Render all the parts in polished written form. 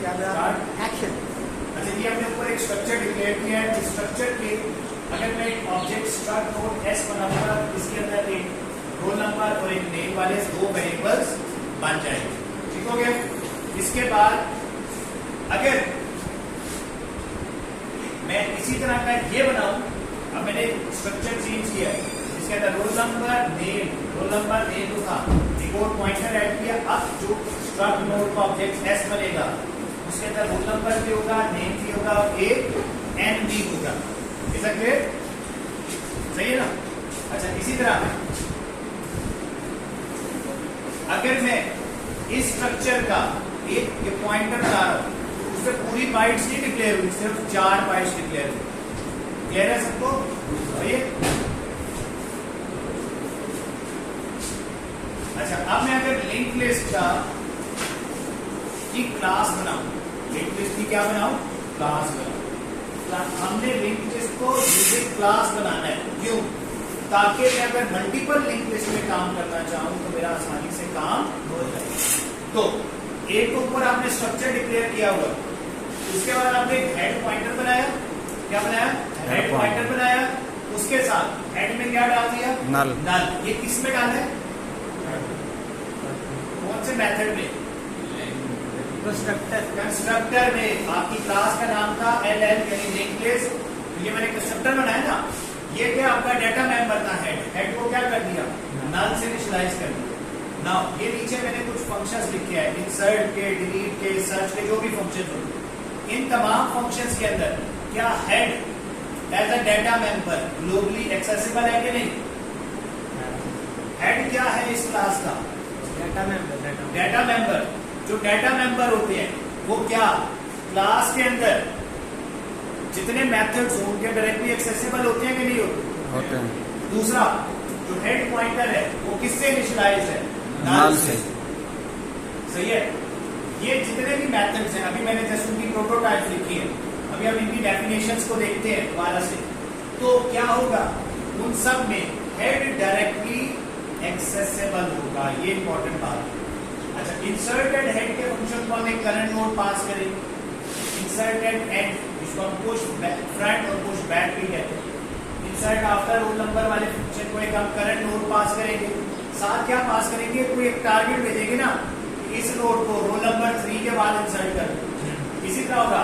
Action. अच्छा ये हमने ऊपर एक स्ट्रक्चर डिक्लेयर किया है। इस स्ट्रक्चर के अगर मैं एक ऑब्जेक्ट स्ट्रक्ट नोड एस बनाऊंगा, इसके अंदर एक रोल नंबर और एक नेम वाले दो वेरिएबल्स बन जाएंगे। ठीक हो गया। इसके बाद अगर मैं इसी तरह का ये बनाऊं, अब मैंने स्ट्रक्चर चेंज किया है, इसके अंदर रोल नंबर नेम था, एक और पॉइंटर ऐड किया। अब जो स्ट्रक्ट नोड का ऑब्जेक्ट एस बनेगा उसके अंदर रोल नंबर भी होगा, नेम भी होगा और एक एन भी होगा। ऐसा क्लियर? सही है ना? अच्छा इसी तरह अगर मैं इस स्ट्रक्चर का एक पॉइंटर बना रहा हूं, उससे पूरी बाइट्स नहीं डिक्लेयर हुई, सिर्फ 4 बाइट्स डिक्लेयर हुई। क्लियर है सबको? अच्छा अब मैं अगर लिंक लिस्ट का की क्लास बनाऊं, लिंक लिस्ट की क्या बनाऊं? क्लास बनाऊं। हमने लिंक लिस्ट को यूजिंग क्लास बनाना है। क्यों? ताकि मैं अगर मल्टीपल लिंक लिस्ट में काम करना चाहूं तो मेरा आसानी से काम हो जाए। तो एक ऊपर आपने स्ट्रक्चर डिक्लेयर किया हुआ, उसके बाद आपने एक हेड पॉइंटर बनाया। क्या बनाया? हेड पॉइंटर बनाया। उसके साथ हेड में क्या डाल दिया? नल। ये किस में डाला है? कौन से मेथड में? कंस्ट्रक्टर में। आपकी क्लास का नाम था LL यानी लिंक लिस्ट। ये मैंने कंस्ट्रक्टर बनाया ना, ये क्या आपका डाटा मेंबर था हेड को क्या कर दिया? नल से इनिशियलाइज कर दिया। नाउ ये नीचे मैंने कुछ फंक्शंस लिखे हैं, इंसर्ट के, डिलीट के, सर्च के, जो भी फंक्शन होते, इन तमाम फंक्शंस के अंदर क्या head as a data member globally accessible है कि नहीं? हेड क्या है इस क्लास का? Data member. जो डाटा मेंबर होते हैं वो क्या क्लास के अंदर जितने मेथड्स हो उनके डायरेक्टली एक्सेसिबल होते हैं कि नहीं होते हैं? दूसरा जो हेड पॉइंटर है वो किससे इनिशियलाइज है? नल से। सही है। ये जितने भी मेथड्स हैं, अभी मैंने जस्ट उनकी प्रोटोटाइप लिखी है, अभी हम इनकी डेफिनेशंस को देखते हैं दोबारा से। तो क्या होगा? उन सब में हेड डायरेक्टली एक्सेसिबल होगा। ये इंपॉर्टेंट बात है। अच्छा इंसर्टेड हेड के फंक्शन को हम एक करंट नोड पास करेंगे। इंसर्टेड एंड इसको हम पुश फ्रंट और पुश बैक भी कहते हैं। इंसर्ट आफ्टर रोल नंबर वाले फंक्शन को एक हम करंट नोड पास करेंगे। साथ क्या पास करेंगे? कोई एक टारगेट भेजेंगे ना, इस नोड को रोल नंबर 3 के बाद इंसर्ट कर। इसी तरह होगा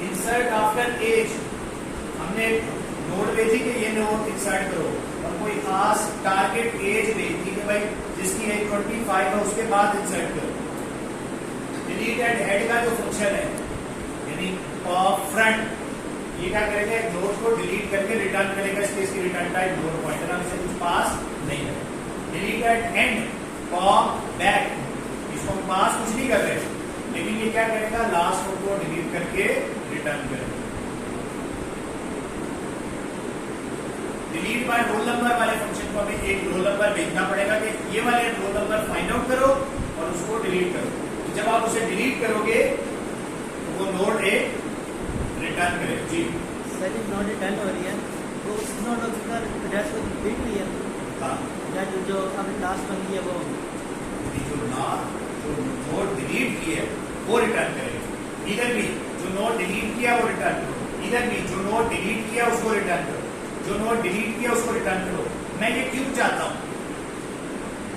इंसर्ट आफ्टर एज, हमने नोड भेजी कि ये नोड इंसर्ट करो और कोई खास टारगेट एज भेजी कि भाई जिसकी एज 25 है उसके बाद इंसर्ट करो। डिलीटेड हेड का जो फंक्शन है यानी फ्रंट, ये क्या करेगा? एक नोड को डिलीट करके रिटर्न करेगा, इसकी रिटर्न टाइप नोड पॉइंटर, हम इसे कुछ पास नहीं करें। डिलीटेड एंड पॉप बैक, इसको हम पास कुछ नहीं कर रहे, लेकिन ये क्या करेगा? लास्ट नोड को डिलीट करके रिटर्न करेगा। डिलीट बाय रोल नंबर वाले फंक्शन को हमें एक रोल नंबर भेजना पड़ेगा कि ये वाले रोल नंबर फाइंड आउट करो और उसको डिलीट करो। तो जब आप उसे डिलीट करोगे तो वो नोड एक रिटर्न करेगा। जी सर ये नोड रिटर्न हो रही है तो उस नोड का एड्रेस को डिलीट हुई है। हाँ या जो अभी लास्ट बन गई है वो जो नोड डिलीट की है वो रिटर्न करेगा। इधर भी जो नोड डिलीट किया वो रिटर्न करो, इधर भी जो नोड डिलीट किया उसको रिटर्न करो, जो नोड डिलीट किया उसको रिटर्न करो। मैं ये क्यों चाहता हूं?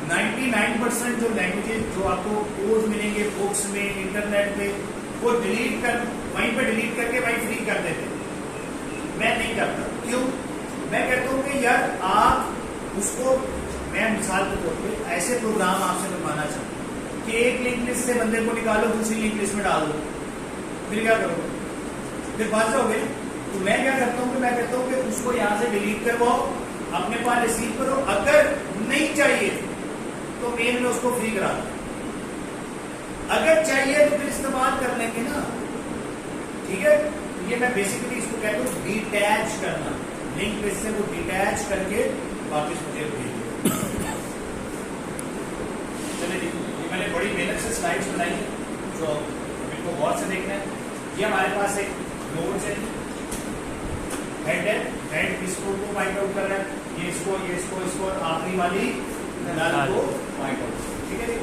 99% जो लैंग्वेजेस जो आपको कोड मिलेंगे बुक्स में, इंटरनेट में, वो डिलीट कर वहीं पे डिलीट करके वहीं फ्री कर देते। मैं नहीं करता। क्यों? मैं कहता हूं कि यार आप उसको, मैं मिसाल के तौर पे ऐसे प्रोग्राम आपसे बनवाना चाहता हूं कि एक लिंक लिस्ट से बंदे को निकालो, दूसरी लिंक लिस्ट में डाल दो, फिर क्या करोगे? फिर फंस जाओगे। तो मैं क्या करता हूं कि मैं कहता हूं कि उसको यहां से डिलीट करवाओ, अपने पास रिसीव करो, अगर नहीं चाहिए तो मेल में उसको फ्री करा दो, अगर चाहिए तो फिर इस्तेमाल कर लेंगे ना। ठीक है? ये मैं बेसिकली इसको कहता हूं डिटैच करना, लिंक लिस्ट से वो डिटैच करके वापस मुझे भेज दो। चलिए जी, ये मैंने बड़ी मेहनत से स्लाइड्स बनाई है, जो इनको गौर से देखना है। ये हमारे पास एक नोड्स है, हेड है, हेड इसको पॉइंट आउट कर रहा है, ये इसको और आखिरी वाली नल को पॉइंट आउट। ठीक है जी।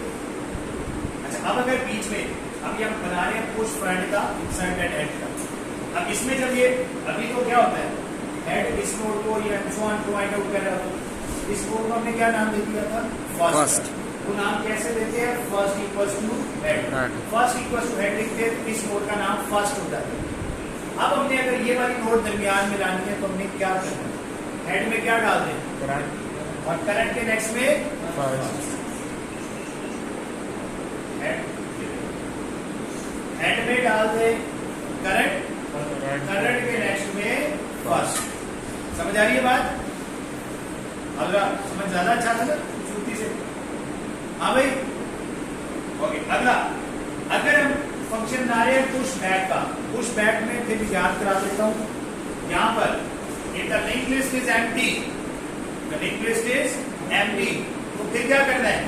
अच्छा अब अगर बीच में अभी हम बना रहे हैं पुश फ्रंट का इंसर्टेड हेड का। अब इसमें जब ये अभी तो क्या होता है, हेड इस नोड को ये so on to find out कर रहा था, इस नोड को हमने क्या नाम दे दिया था, फर्स्ट। वो नाम कैसे देते हैं, first equals to head. First equals to head लिखते हैं, इस नोड का नाम फर्स्ट होता है। अब हमने अगर ये वाली नोड दरमियान में लानी है तो हमने क्या करना है, हेड में क्या डाल दें, करंट, और करंट के नेक्स्ट में फर्स्ट। हेड में डाल दे करंट, करंट के नेक्स्ट में फर्स्ट। समझ आ रही है बात? अगला समझ ज्यादा अच्छा था ना खूबसूरती से। हाँ भाई, ओके। अगला, अगर हम फंक्शन बना रहे हैं पुश बैक का, पुश बैक में फिर याद करा देता हूं, यहां पर if the linked list is empty, the linked list is empty, तो फिर क्या करना है,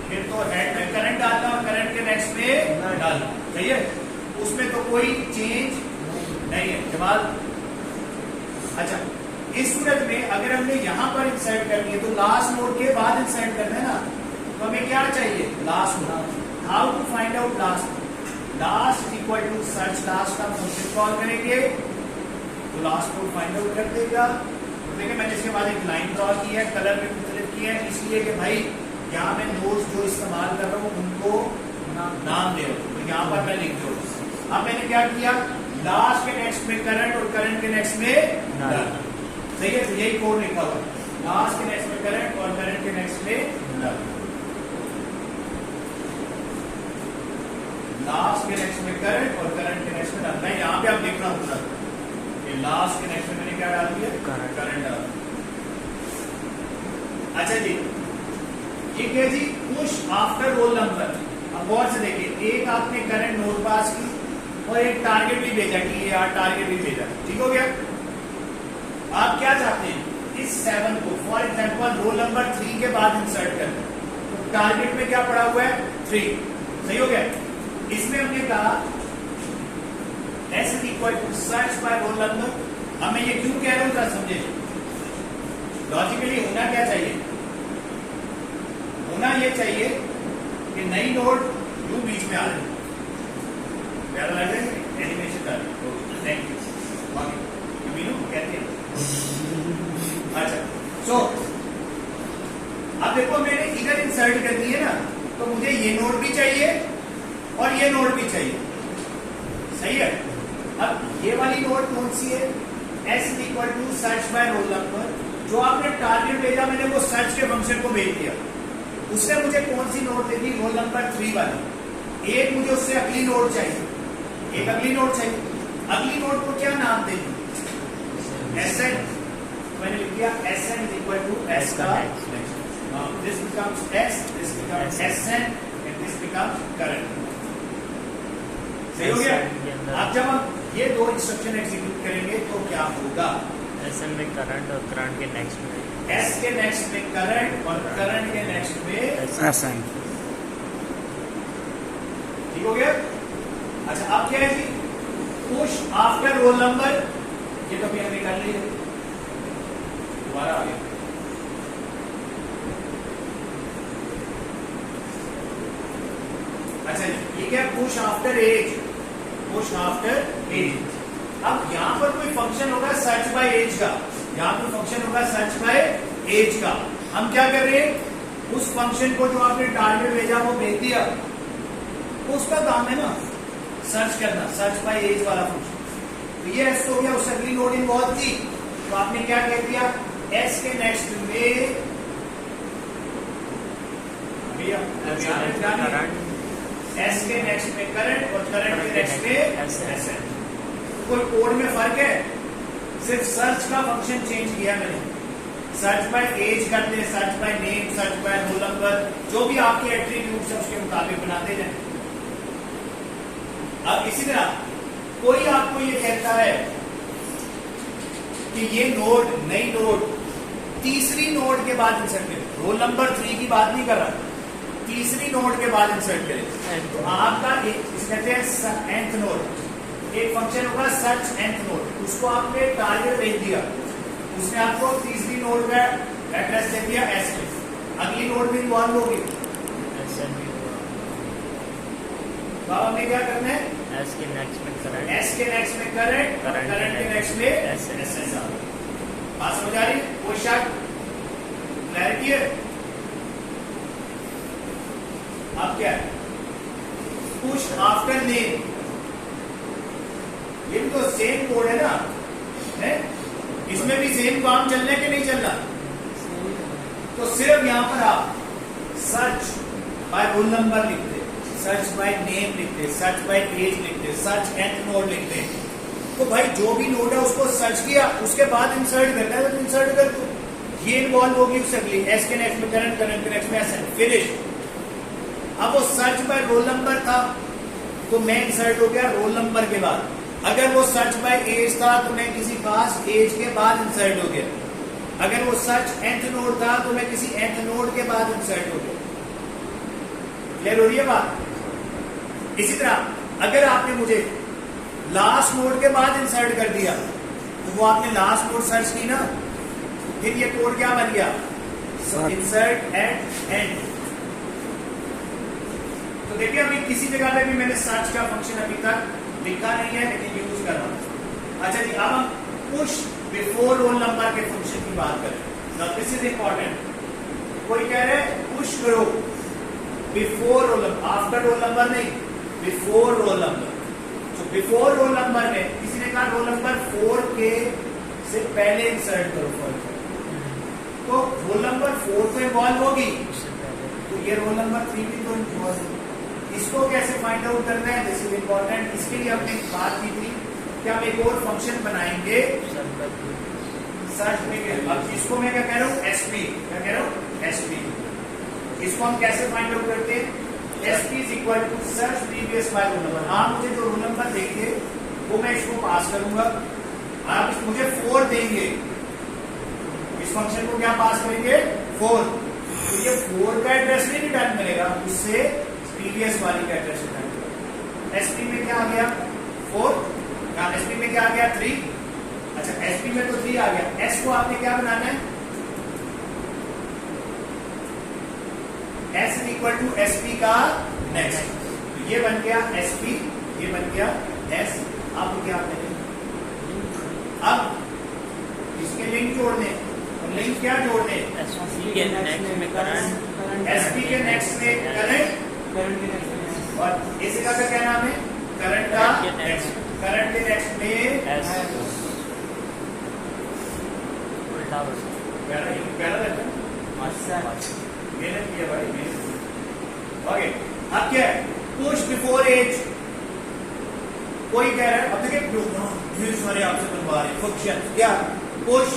फिर तो हेड में करंट डालना और करंट के नेक्स्ट में डालना, सही है? उसमें तो कोई चेंज नहीं है। जवाब अच्छा, इस सूरत में अगर हमने यहां पर इंसर्ट करनी है तो लास्ट नोड के बाद इंसर्ट करना है ना, तो हमें क्या चाहिए, last node. How to find out last? Last equal to search last का फंक्शन कॉल करेंगे तो लास्ट नोड फाइंड आउट कर देगा। तो देखिए मैंने इसके बाद एक लाइन ड्रॉ की है, कलर में मुख्तलिफ की है, इसलिए कि भाई यहाँ मैं नोड्स जो इस्तेमाल कर रहा हूँ उनको नाम दे रहा हूँ, तो यहाँ पर मैं लिख दूँ। अब मैंने क्या किया, लास्ट के नेक्स्ट में करंट और करंट के नेक्स्ट में डालना, सही है? तो यही कोड लिखा हुआ, लास्ट के नेक्स्ट में करंट और करंट के नेक्स्ट में डालना, लास्ट के नेक्स्ट में करंट और करंट के नेक्स्ट में डालना। यहाँ पे आप देख रहा हूँ कि लास्ट के नेक्स्ट में मैंने क्या डाल दिया, करंट डाल दिया। अच्छा जी, ये क्या जी, पुश आफ्टर रोल नंबर। अब गौर से देखिए, एक आपने करंट नोड पास की और एक टारगेट भी भेजा कि यार टारगेट भी भेजा, ठीक हो गया? आप क्या चाहते हैं, इस 7 को फॉर एग्जांपल रोल नंबर 3 के बाद इंसर्ट करना, तो टारगेट में क्या पड़ा हुआ है, 3, सही हो गया? इसमें हमने कहा S equal to search by roll number. अब मैं ये क्यों कह रहा हूं जरा समझे, लॉजिकली होना क्या चाहिए, होना ये चाहिए कि नई नोड यू बीच में आ रही, प्यारा लग रहा है एनिमेशन कर, थैंक यू मीनू कहते हैं। अच्छा, सो अब देखो मैंने इधर इंसर्ट कर दी है ना, तो मुझे ये नोड भी चाहिए और ये नोड भी चाहिए, सही है? अब ये वाली नोड कौन सी है, S equal to search by roll number. जो आपने टारगेट भेजा मैंने वो सर्च के फंक्शन को भेज दिया, उसने मुझे कौन सी नोड दे दी, रोल नंबर 3 वाली। एक मुझे उससे अगली नोड चाहिए, एक अगली नोड चाहिए, अगली नोड को क्या नाम दे दी, SN। मैंने लिख दिया SN is equal to S का this becomes S, this becomes SN and this becomes current, सही हो गया? अब जब हम ये दो इंस्ट्रक्शन एग्जीक्यूट करेंगे तो क्या होगा, SN में करंट और करंट के नेक्स्ट में S के नेक्स्ट में करंट और करंट के नेक्स्ट में SN, ठीक हो गया? अच्छा, अब क्या है जी, पुश आफ्टर रोल नंबर, ये तो भी हमने कर लिया, दोबारा आ गया। अच्छा जी, ये क्या, push after age, push after age. अब यहां पर कोई फंक्शन होगा सर्च बाय एज का, यहां पर फंक्शन होगा सर्च बाय एज का। हम क्या कर रहे हैं, उस फंक्शन को जो आपने टारगेट भेजा वो भेज दिया, तो उसका काम है ना सर्च करना, सर्च बाय एज वाला फंक्शन। तो ये एस हो गया, उस अगली नोड इन्वॉल्व थी, तो आपने क्या कह दिया, एस के नेक्स्ट में एस के नेक्स्ट में करंट और करंट के नेक्स्ट में SN। कोई कोड में फर्क है, सिर्फ सर्च का फंक्शन चेंज किया मैंने, सर्च बाय एज करते, search by name, search by roll number, जो भी आपके एट्रीब्यूट्स है उसके मुताबिक बनाते जाए। अब इसी तरह कोई आपको ये कहता है कि ये नोड, नई नोड तीसरी नोड के बाद इंसर्ट करें, रोल नंबर 3 की बात नहीं कर रहा, तीसरी नोड के बाद इंसर्ट करें, तो आपका कहते हैं nth नोड, एक फंक्शन होगा सर्च nth नोड, उसको आपने टारगेट भेज दिया, उसने आपको तीसरी नोड का एड्रेस दे दिया S में, अगली नोड में इन्वॉल्व होगी, तो अब हमें क्या करना है, एस के नेक्स्ट में करंट, एस के नेक्स्ट में करंट, करंट के नेक्स्ट में एस। बात समझ आ रही है? कोई शक, क्लैरिटी है? अब क्या है, पुश आफ्टर नेम, ये भी तो सेम कोड है ना, है? इसमें भी सेम काम चल रहा है कि नहीं चल रहा? तो सिर्फ यहां पर आप सर्च बाय रोल नंबर लिखते, सर्च बाय नेम लिखते, सर्च बाय एज लिखते, सर्च एंड नोड लिखते। तो भाई जो भी नोड है उसको सर्च किया, उसके बाद इंसर्ट करना है तो इंसर्ट कर दो, ये इन्वॉल्व होगी उससे अगली, एस के नेक्स्ट में करंट, करंट के नेक्स्ट में एस, फिनिश। अब वो सर्च बाय रोल नंबर था तो मैं इंसर्ट हो गया रोल नंबर के बाद। अगर वो सर्च बाय एज था तो मैं किसी खास एज के बाद इंसर्ट हो गया। अगर वो सर्च एंथ नोड था तो मैं किसी एंथ नोड के बाद इंसर्ट हो गया। क्लियर हो रही है बात? इसी तरह अगर आपने मुझे लास्ट नोड के बाद इंसर्ट कर दिया तो वो आपने लास्ट नोड सर्च की ना, फिर ये कोड क्या बन गया, इंसर्ट एट एंड। तो देखिए अभी किसी जगह पे भी मैंने सर्च का फंक्शन अभी तक लिखा नहीं है लेकिन यूज कर रहा हूं। अच्छा जी, अब हम पुश बिफोर रोल नंबर के फंक्शन की बात करें। Now this is important. कोई कह रहे हैं पुश करो before roll number, after roll number नहीं, बिफोर रोल नंबर। तो बिफोर रोल नंबर में किसी ने कहा रोल नंबर 4 के से पहले इंसर्ट करो फॉर, तो रोल नंबर 4 तो इन्वॉल्व होगी, तो ये रोल नंबर 3 भी तो इन्वॉल्व होगी। इसको कैसे फाइंड आउट करना है, दिस इज इंपॉर्टेंट। इसके लिए हमने बात की थी कि हम एक और फंक्शन बनाएंगे सर्च में। अब इसको मैं क्या कह रहा हूँ, एसपी, क्या कह रहा हूँ, एसपी। इसको हम कैसे फाइंड आउट करते हैं, SP is equal to search previous by roll number. आप मुझे जो रोल नंबर देंगे वो मैं इसको पास करूंगा, आप मुझे 4 देंगे, इस फंक्शन को क्या पास करेंगे, 4। तो ये 4 का एड्रेस नहीं रिटर्न मिलेगा, उससे प्रीवियस वाली का एड्रेस रिटर्न मिलेगा। एसपी में क्या आ गया, 4, एसपी में क्या आ गया, 3। अच्छा एसपी में तो 3 आ गया, एस को आपने क्या बनाना है, एस इक्वल टू एसपी का नेक्स्ट। तो ये बन गया एसपी, ये बन गया एस। आप क्या करेंगे, अब इसके लिंक जोड़ने, और लिंक क्या जोड़ने, एसपी के नेक्स्ट में करंट, एसपी के नेक्स्ट में करंट, और इस जगह का क्या नाम है, करंट का नेक्स्ट, करंट के नेक्स्ट में एस। उल्टा मेहनत किया भाई, मेहनत। ओके, अब क्या है, पुश बिफोर एज। कोई कह रहा है, अब देखिए सारे आपसे बनवा रहे फंक्शन, क्या पुश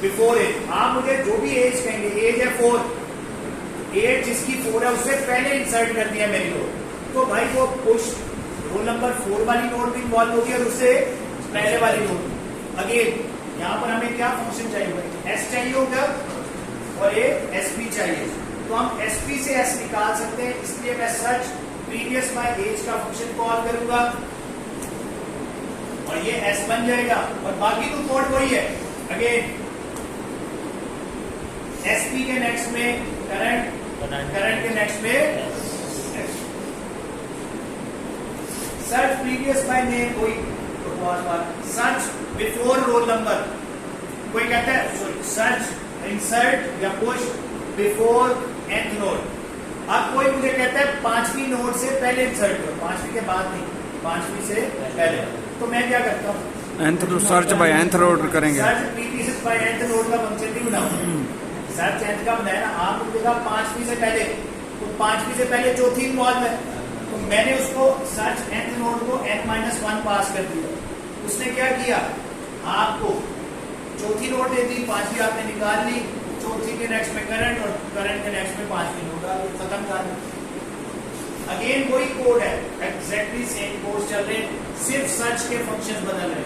बिफोर एज। आप मुझे जो भी एज कहेंगे, एज है 4, एज जिसकी 4 है उससे पहले इंसर्ट कर दिया मेरी नोड, तो भाई वो पुश रोल नंबर 4 वाली नोड भी इन्वॉल्व होगी और उससे पहले वाली नोड। अगेन यहाँ पर हमें क्या फंक्शन चाहिए होगा, एस चाहिए होगा और ये एसपी चाहिए। तो हम एसपी से एस निकाल सकते हैं, इसलिए मैं सर्च प्रीवियस बाय एज का फंक्शन कॉल करूंगा और ये एस बन जाएगा, और बाकी तो कोड वही है। अगेन एसपी के नेक्स्ट में करंट, करंट के नेक्स्ट में सर्च प्रीवियस बाय नेम, कोई सर्च बिफोर रोल नंबर, कोई कहता है सर्च इंसर्ट या पुश बिफोर nth नोड। अब कोई मुझे कहता है 5वीं नोड से पहले इंसर्ट करो, 5वीं के बाद नहीं, 5वीं से पहले। तो मैं क्या करता हूँ, nth search by nth node करेंगे, search previous by nth node का फंक्शन नहीं बनाऊंगा, सर्च nth का बनाया ना। आप मुझे कहा 5वीं से पहले, तो 5वीं से पहले चौथी इन्वॉल्व है, तो मैंने उसको सर्च nth नोड को n-1 पास कर दिया। उसने क्या किया, आपको चौथी नोड दे दी, 5वीं आपने निकाल ली, चौथी के नेक्स्ट में करंट और करंट के नेक्स्ट में 5वीं नोड खत्म कर दी। अगेन वही कोड है, एग्जैक्टली सेम कोड चल रहे, सिर्फ सर्च के फंक्शन बदल रहे।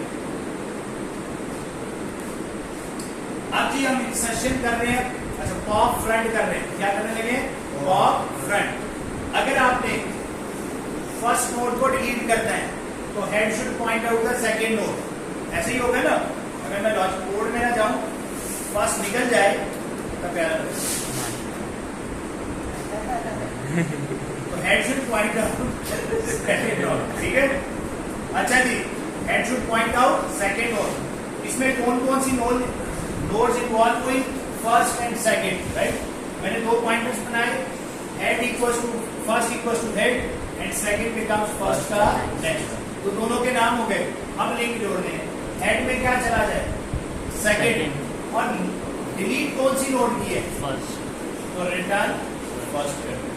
अब जी हम इंसर्शन कर रहे हैं, अच्छा पॉप फ्रंट कर रहे हैं, क्या करने लगे, पॉप फ्रंट। अगर आपने फर्स्ट नोड को डिलीट करना है तो head should point out the second node, ऐसे ही होगा ना। अगर मैं लॉजिक कोड में ना जाऊं, फर्स्ट निकल जाए तो प्यारा तो head should point out second node, ठीक है। अच्छा जी, head should point out second node. इसमें कौन कौन सी नोड्स इन्वॉल्व हुई? First and second, right. मैंने दो पॉइंटर्स बनाए, head equals to first equals to head and second becomes first का नेक्स्ट, तो दोनों के नाम हो गए। अब लिंक जोड़ने हैं, हेड में क्या चला जाए? सेकंड, और डिलीट कौन सी नोड की है? फर्स्ट। तो रिटर्न फर्स्ट कर,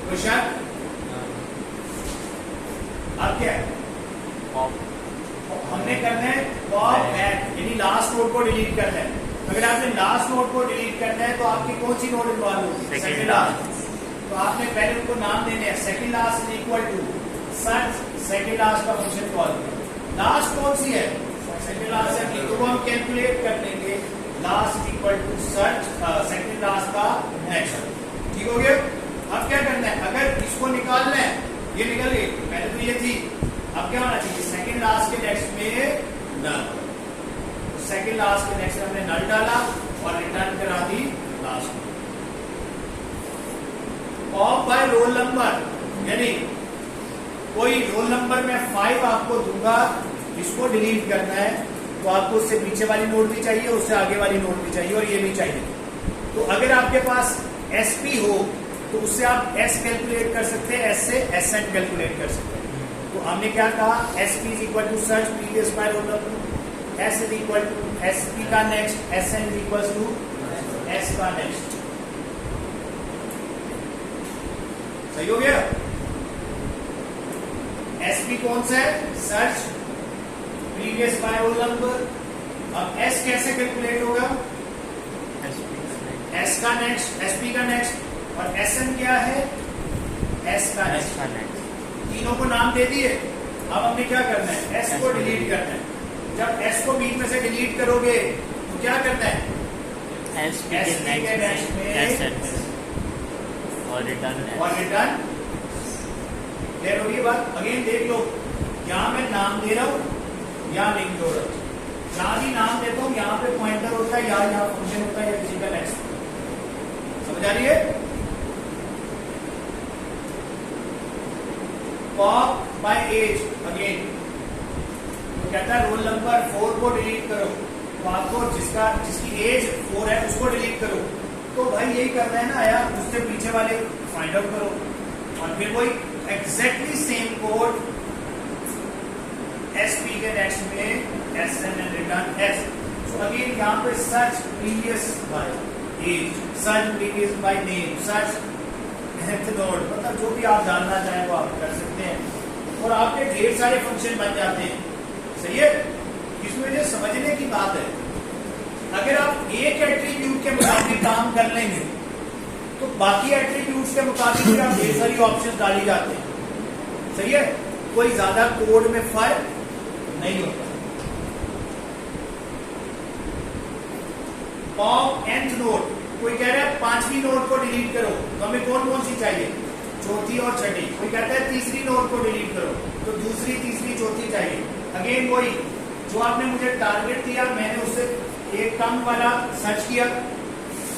कोई शक? अब क्या है? हमने करना है पॉप बैक, यानी लास्ट नोड को डिलीट करना है। अगर आपने लास्ट नोड को डिलीट करना है तो आपकी कौन सी नोड इन्वॉल्व होगी? Second last. तो आपने पहले उनको नाम देने हैं, second last is equal to search second last का फंक्शन कॉल किया। लास्ट कौन सी है? सेकंड लास्ट है, तो हम कैलकुलेट कर लेंगे last is equal to search second last का नेक्स्ट, ठीक हो गया। अब क्या करना है? अगर इसको निकालना है, ये निकल गई, पहले तो ये थी, अब क्या होना चाहिए? सेकंड लास्ट के नेक्स्ट में नल, सेकंड लास्ट के नेक्स्ट हमने नल डाला और रिटर्न करा दी last. Pop by roll number, यानी कोई रोल नंबर में 5 आपको दूंगा, इसको डिलीट करना है तो आपको उससे पीछे वाली नोड भी चाहिए, उससे आगे वाली नोड भी चाहिए और ये भी चाहिए। तो अगर आपके पास एसपी हो तो उससे आप एस कैलकुलेट कर सकते हैं, एस से एसएन कैलकुलेट कर सकते हैं। तो हमने क्या कहा? SP is equal to search previous by roll number, S is equal to SP का next, SN is equal to S का नेक्स्ट। सही हो गया? एसपी कौन सा है? Search previous by roll number. अब एस कैसे कैलकुलेट होगा? एस का नेक्स्ट, एसपी का नेक्स्ट, और एसएन क्या है? एस का नेक्स्ट। तीनों को नाम दे दिए। अब हमने क्या करना है? एस को डिलीट करना है। जब एस को बीच में से डिलीट करोगे तो क्या करना है? एस के नेक्स्ट में एसएन और रिटर्न। क्लियर होगी बात? अगेन देख लो, यहाँ मैं नाम दे रहा हूँ, यहाँ लिंक जोड़ रहा हूँ। जहां भी नाम देता हूँ यहाँ पे पॉइंटर होता है, यहाँ फंक्शन होता है, या किसी का नेक्स्ट। समझ आ रही है? पॉप बाय एज, अगेन तो कहता है रोल नंबर 4 को डिलीट करो, तो आपको जिसकी एज 4 है उसको डिलीट करो। तो भाई यही करना है ना यार, उससे पीछे वाले फाइंड आउट करो और फिर वही एग्जैक्टली सेम कोड एसपी के नेक्स्ट में SN and return S. So again यहाँ पे search previous by age, search previous by name, search node, मतलब जो भी आप जानना चाहें वो आप कर सकते हैं और आपके ढेर सारे फंक्शन बन जाते हैं। सही है? इसमें जो समझने की बात है, अगर आप एक एट्रीब्यूट के मुताबिक काम कर लेंगे तो बाकी एट्रीब्यूट्स के मुताबिक भी आप ढेर सारी ऑप्शन डाली जाते हैं। सही है? कोई ज्यादा कोड में फर्क नहीं होता। पॉप nth नोड, कोई कह रहा है 5वीं नोड को डिलीट करो, तो हमें कौन कौन सी चाहिए? चौथी और छठी। कोई कहता है 3री नोड को डिलीट करो, तो दूसरी, तीसरी, चौथी चाहिए। अगेन वही जो आपने मुझे टारगेट दिया, मैंने उससे एक कम वाला सर्च किया,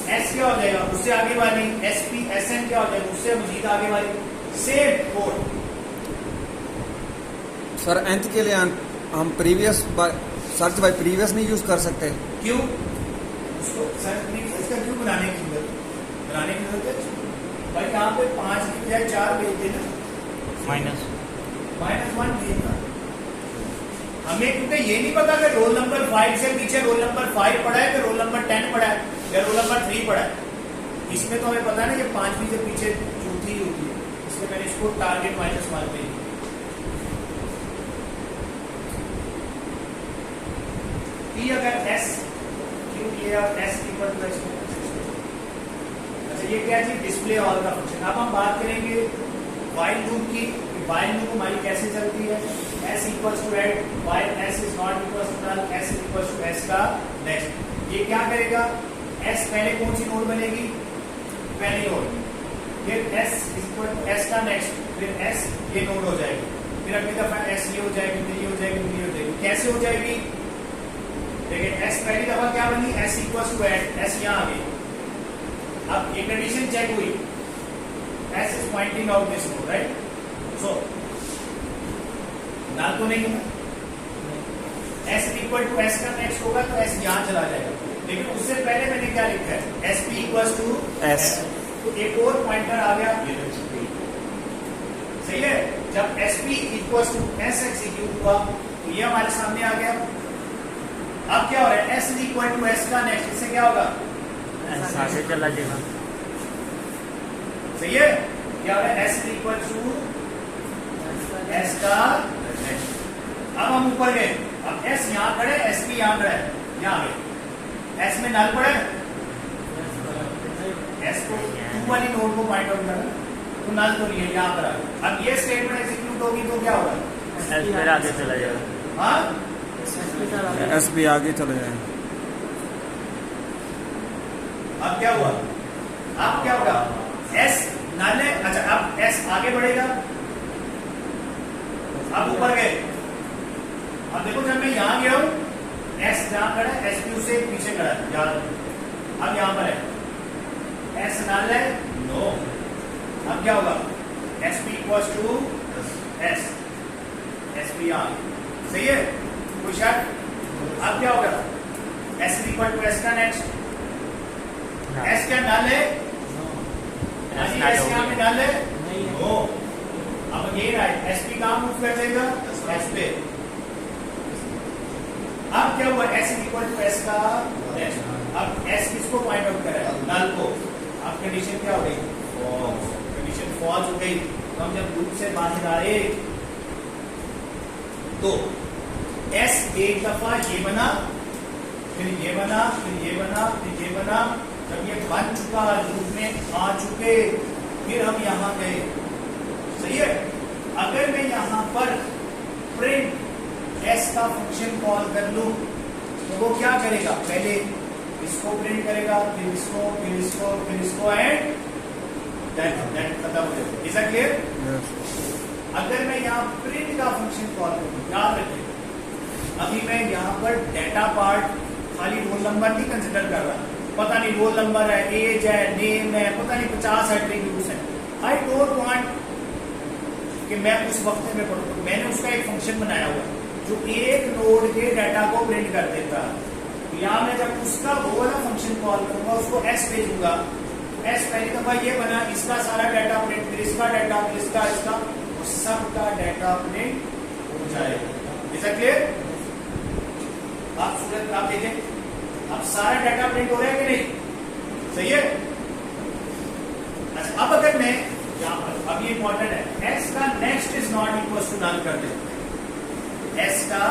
एस क्या हो जाएगा? उससे आगे वाली, एसपी एसएन क्या हो जाएगा? उससे मजीद आगे वाली, सेम कोड। सर nth के लिए हम प्रीवियस सर्च बाय प्रीवियस नहीं यूज कर सकते? क्यों? उसको सर्च प्रीवियस का क्यों बनाने की जरूरत है? भाई यहाँ पे 5 की बजाय 4 भेज देना, -1 भेजना। हमें क्योंकि ये नहीं पता कि रोल नंबर 5 से पीछे रोल नंबर 5 पड़ा है, कि रोल नंबर 10 पड़ा है, या रोल नंबर 3 पड़ा है। इसमें तो हमें पता है ना कि 5वीं से पीछे चौथी होती है, इसलिए मैंने इसको टारगेट माइनस मान दी। अगर एस क्यों किया, एस इक्वल टू एस। अच्छा ये क्या चीज? डिस्प्ले ऑल का फंक्शन। अब हम बात करेंगे व्हाइल लूप की। व्हाइल लूप हमारी कैसे चलती है? S equals to head, while S is not equals to null, S equals to S का नेक्स्ट। ये क्या करेगा? एस पहले कौन सी नोड बनेगी? पहली नोड, फिर एस इक्वल टू एस का नेक्स्ट, फिर एस ये नोड हो जाएगी, फिर अगली दफा एस ये हो जाएगी, फिर ये हो जाएगी, फिर ये हो जाएगी। कैसे हो जाएगी? देखिए एस पहली दफा क्या बनी? S equal to head, S यहाँ आ गई, अब ये कंडीशन चेक हुई, S is pointing out this node, right? So null तो नहीं है, S इक्वल टू S का नेक्स्ट होगा तो S यहां चला जाएगा, लेकिन उससे पहले मैंने क्या लिखा है, SP इक्वल टू S। तो एक और पॉइंटर आ गया, ये सही है। जब SP equal to S execute हुआ तो ये हमारे सामने आ गया। अब क्या हो रहा है, S इक्वल टू S का नेक्स्ट, इससे क्या होगा, आगे चला जाएगा। सही है। क्या हो रहा है, S इक्वल टू S का नेक्स्ट। अब हम ऊपर गए, अब S यहां खड़े, SP यहां खड़ा है, यहां गए, S में नल पड़े, S को टू वाली नोड को पॉइंट आउट करना, तो नल तो नहीं है, यहां पर आ। अब ये स्टेटमेंट एग्जीक्यूट होगी तो क्या होगा, S फिर आगे चला जाएगा। हाँ S भी आगे चले जाए। अब क्या हुआ, अब क्या होगा, S नल है, अच्छा अब S आगे बढ़ेगा, अब ऊपर गए, अब देखो जब मैं यहां गया हूं, S जहां खड़ा है, SP उससे पीछे खड़ा है, याद रखो। अब यहां पर है, S नल है, नो। अब क्या होगा, SP equals to S, SP यहां, सही है, कोई शक। अब क्या होगा, S इक्वल टू S का नेक्स्ट, S क्या नल है, S यहाँ पे नल है, नो। अब अगेन आए, SP कहां मूव कर देगा, S पे। अब क्या हुआ, S इक्वल टू S का नेक्स्ट, अब S किसको पॉइंट आउट कर रहा है, नल को। अब कंडीशन क्या हो गई, फॉल्स, कंडीशन फॉल्स हो गई। तो हम जब लूप से बाहर आए तो S एक दफा ये बना, फिर ये बना, फिर ये बना, फिर ये बना। जब ये बन चुका, लूप में आ चुके, फिर हम यहां गए, सही है। अगर मैं यहां पर प्रिंट S का फंक्शन कॉल कर लूं तो वो क्या करेगा, पहले इसको प्रिंट करेगा, फिर इसको, फिर इसको, फिर इसको, एंड दैट खत्म हो जाएगा। Is that clear. अगर मैं यहाँ प्रिंट का फंक्शन कॉल करूं, याद रखिए अभी मैं यहाँ पर डेटा पार्ट खाली रोल नंबर नहीं कंसिडर कर रहा, पता नहीं रोल नंबर है, एज है, नेम है, पता नहीं 50 एट्रीब्यूट्स हैं। आई डोंट वांट कि मैं उस वक्त में पढ़ूं, तो मैंने उसका एक फंक्शन बनाया हुआ जो एक नोड के डाटा को प्रिंट कर देता है। यहाँ मैं जब उसका वो वाला फंक्शन कॉल करूंगा, उसको S भेजूंगा, S पहली दफा ये बना, इसका सारा डाटा प्रिंट, फिर इसका डाटा, फिर इसका, वो सबका डाटा प्रिंट हो जाएगा। Is that clear. आप सूरत आप देखें, अब सारा डाटा प्रिंट हो रहा है कि नहीं, सही है। अच्छा अब अगर मैं यहाँ पर, अब ये इंपॉर्टेंट है, S का next is not equal to null कर दे, S का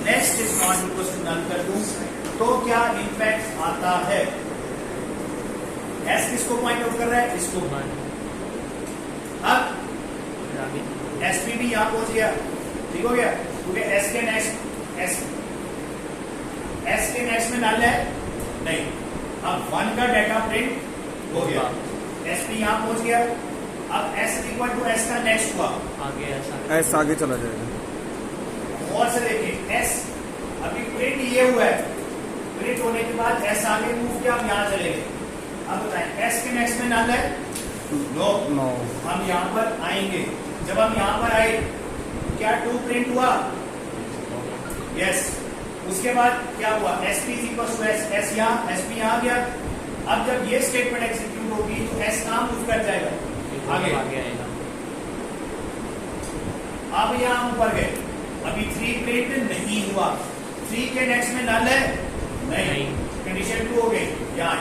next is not equal to null कर दूं तो क्या इंपैक्ट आता है। S किसको पॉइंट आउट कर रहा है, इसको। अब SP भी यहां पहुंच गया, ठीक हो गया, क्योंकि S के नेक्स्ट में नल है नहीं। अब 1 का डाटा प्रिंट हो गया, SP यहां पहुंच गया। अब S इक्वल टू S का नेक्स्ट हुआ, S आगे चला जाएगा। और से देखिए S अभी प्रिंट ये हुआ है, प्रिंट होने के बाद S आगे मूव किया, हम यहां चले गए। अब बताएं S के नेक्स्ट में नल है, नो। हम यहां पर आएंगे, जब हम यहां पर आए क्या 2 प्रिंट हुआ, यस। उसके बाद क्या हुआ, SP इक्वल टू S यहाँ, SP यहाँ गया। अब जब ये स्टेटमेंट एग्जीक्यूट होगी तो S कहां मूव कर जाएगा, आगे आएगा। अब यहां ऊपर गए, अभी 3 प्रिंट नहीं हुआ, 3 के नेक्स्ट में नल है नहीं, कंडीशन 2 हो गई यहाँ।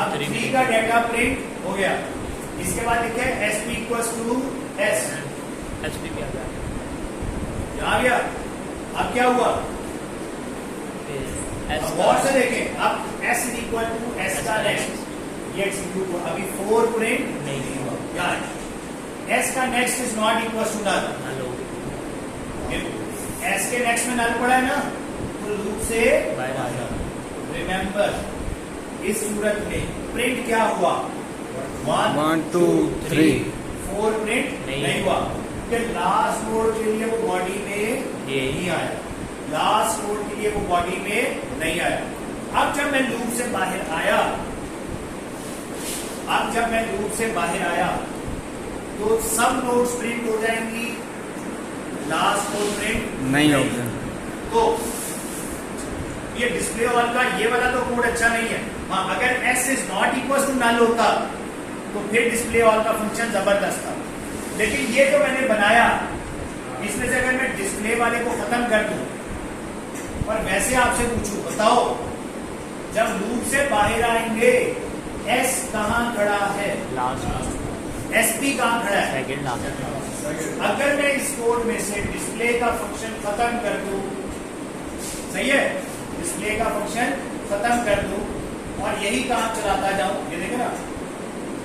अब 3 का डाटा प्रिंट हो गया। इसके बाद लिखे SP equal to S, SP क्या है, यहाँ गया। अब क्या हुआ, अब और से देखें, अब S इक्वल टू S का नेक्स्ट ये एग्जीक्यूट हुआ, अभी 4 प्रिंट नहीं हुआ, यहाँ S का next is not equal to null. S के नेक्स्ट में नल पड़ा है ना, तो लूप से बाहर आ जाओ। रिमेंबर इस सूरत में प्रिंट क्या हुआ, 1 2 3 4 प्रिंट नहीं हुआ, क्योंकि लास्ट नोड के लिए वो बॉडी में नहीं आया, लास्ट नोड के लिए वो बॉडी में नहीं आया। अब जब मैं लूप से बाहर आया अब जब मैं लूप से बाहर आया तो सब नोड्स प्रिंट हो जाएंगी, लास्ट नोड प्रिंट नहीं होगा। तो ये डिस्प्ले वाला का ये वाला तो कोड अच्छा नहीं है। हाँ, अगर s is not equal to null होता तो फिर डिस्प्ले वाल का फंक्शन जबरदस्त था। लेकिन ये जो मैंने बनाया, इसमें से अगर मैं डिस्प्ले वाले को खत्म कर दूं और वैसे आपसे पूछूं, बताओ जब लूप से बाहर आएंगे s कहां खड़ा है? लास्ट sp कहां खड़ा है? Second last. अगर मैं इस कोड में से डिस्प्ले का फंक्शन खत्म कर दूं, सही है, डिस्प्ले का फंक्शन खत्म कर दूं और यही काम चलाता जाऊं, ये देखो ना,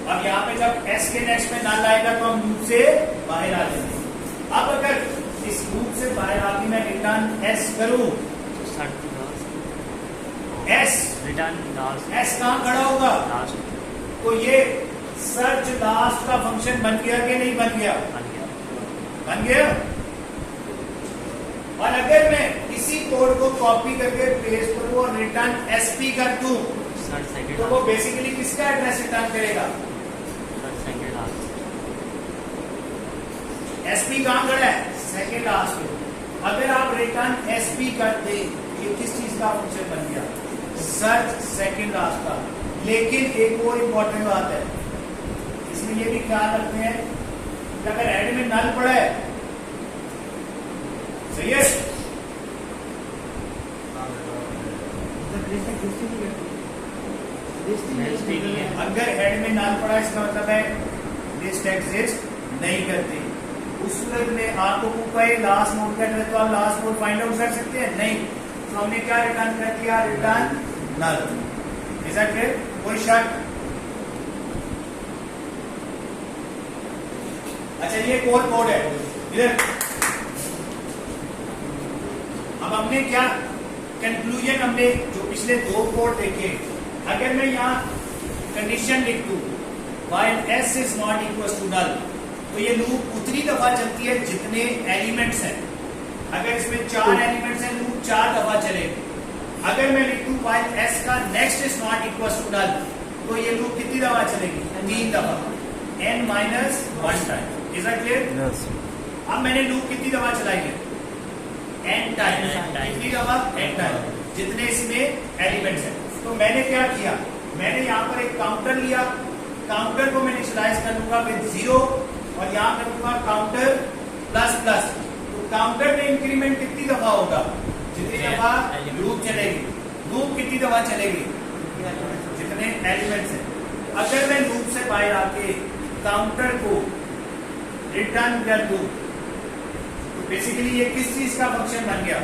अब यहाँ पे जब s के नेक्स्ट में नल आएगा तो हम लूप से बाहर आ जाएंगे। अब अगर इस लूप से बाहर आके मैं रिटर्न s करूं, s रिटर्न लास्ट s कहां खड़ा होगा? लास्ट तो ये सर्च लास्ट का फंक्शन बन गया कि नहीं बन गया? बन गया। बन गया। और अगर मैं इसी कोड को कॉपी करके पेस्ट करूं और रिटर्न sp कर दूं सर सेकंड तो वो बेसिकली किसका एड्रेस रिटर्न करेगा? सर सेकंड लास्ट sp कहां खड़ा है? सेकेंड लास्ट में। अगर आप रिटर्न sp कर दे, ये किस चीज का फंक्शन बन गया? सर्च सेकेंड लास्ट का। लेकिन एक और इम्पोर्टेंट बात है, इसमें ये भी ख्याल रखते हैं कि अगर हेड में नल पड़ा है, सही है, अगर हेड में नल पड़ा इसका मतलब है लिस्ट एग्जिस्ट नहीं करती। उस सूरत में आपको कोई लास्ट नोड का एड्रेस तो आप लास्ट नोड फाइंड आउट कर सकते हैं? नहीं। तो हमने क्या रिटर्न कर दिया? Return null. Is that clear? कोई शक? अच्छा, ये कोड कोड है इधर। अब हमने क्या कंक्लूजन, हमने जो पिछले दो कोड देखे, अगर मैं यहाँ कंडीशन लिख दूं while s is not equal to null, तो ये लूप उतनी दफा चलती है जितने एलिमेंट्स हैं। अगर इसमें 4 एलिमेंट्स हैं, लूप 4 दफा चलेगी। अगर मैं लिख दूं while s का next is not equal to null, तो ये लूप कितनी दफा चलेगी? 3 दफा, n-1 time. Is that clear? Yes. अब मैंने लूप कितनी दफा चलाई है? n time. कितनी दफा? n टाइम, जितने इसमें एलिमेंट्स हैं। तो मैंने क्या किया, मैंने यहाँ पर एक काउंटर लिया, काउंटर को मैं इनिशियलाइज कर लूंगा विद 0 और यहाँ कर दूंगा काउंटर प्लस प्लस। तो काउंटर में इंक्रीमेंट कितनी दफा होगा? जितनी दफा लूप चलेगी। लूप कितनी दफा चलेगी? जितने एलिमेंट्स हैं। अगर मैं लूप से बाहर आके काउंटर को रिटर्न कर दूं तो बेसिकली ये किस चीज का फंक्शन बन गया?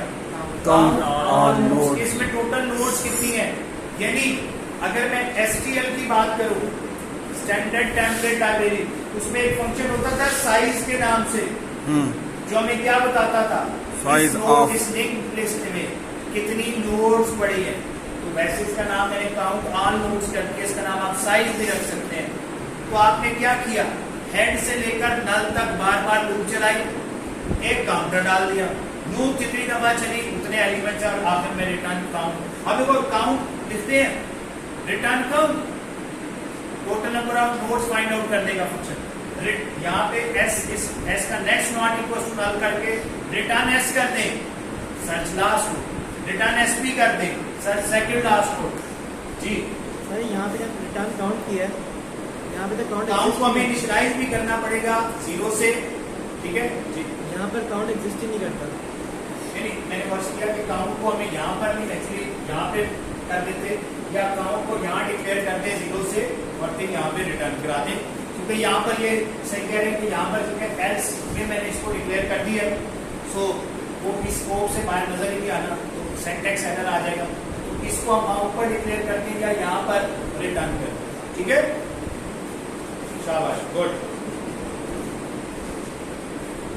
Count all nodes. इसमें टोटल नोड्स कितनी है? यानी अगर मैं STL की बात करूं, स्टैंडर्ड टेम्पलेट लाइब्रेरी, उसमें एक फंक्शन होता था साइज के नाम से, जो हमें क्या बताता था? साइज ऑफ इस लिंक्ड लिस्ट में कितनी नोड्स पड़ी है। तो वैसे इसका नाम मैंने काउंट ऑल नोड्स करके इसका नाम आप साइज भी रख सकते हैं। तो आपने क्या किया, हेड से लेकर नल तक बार बार लूप चलाई, एक काउंटर डाल दिया, लूप जितनी दफा चली उतने एलिमेंट्स और आखिर में रिटर्न काउंट। अब देखो काउंट लिखते हैं, return count, total number of nodes find out करने का फंक्शन। यहाँ पे s का next not equal to null करके रिटर्न s कर दें, सर्च लास्ट को, रिटर्न sp कर दें, सर्च सेकंड लास्ट को। जी सर, यहाँ पे जब रिटर्न काउंट किया, यहाँ पे तो काउंट को हमें इनिशियलाइज भी करना पड़ेगा 0 से, ठीक है जी। यहाँ पर काउंट एग्जिस्ट ही नहीं करता। नहीं, मैंने वर्ष किया कि काउंट को हमें यहाँ पर नहीं, एक्चुअली यहाँ पे कर देते, या काउंट को यहाँ डिक्लेयर कर दे 0 से और फिर यहाँ पे रिटर्न करा दें, क्योंकि यहाँ पर ये सही कह रहे हैं कि यहाँ पर जो है एल्स में मैंने इसको डिक्लेयर कर दिया, सो वो इस स्कोप से बाहर नजर ही नहीं आना, तो सिंटैक्स एरर आ जाएगा। तो इसको हम वहाँ ऊपर डिक्लेयर करते हैं या यहाँ पर रिटर्न करते हैं, ठीक है। शाबाश, गुड।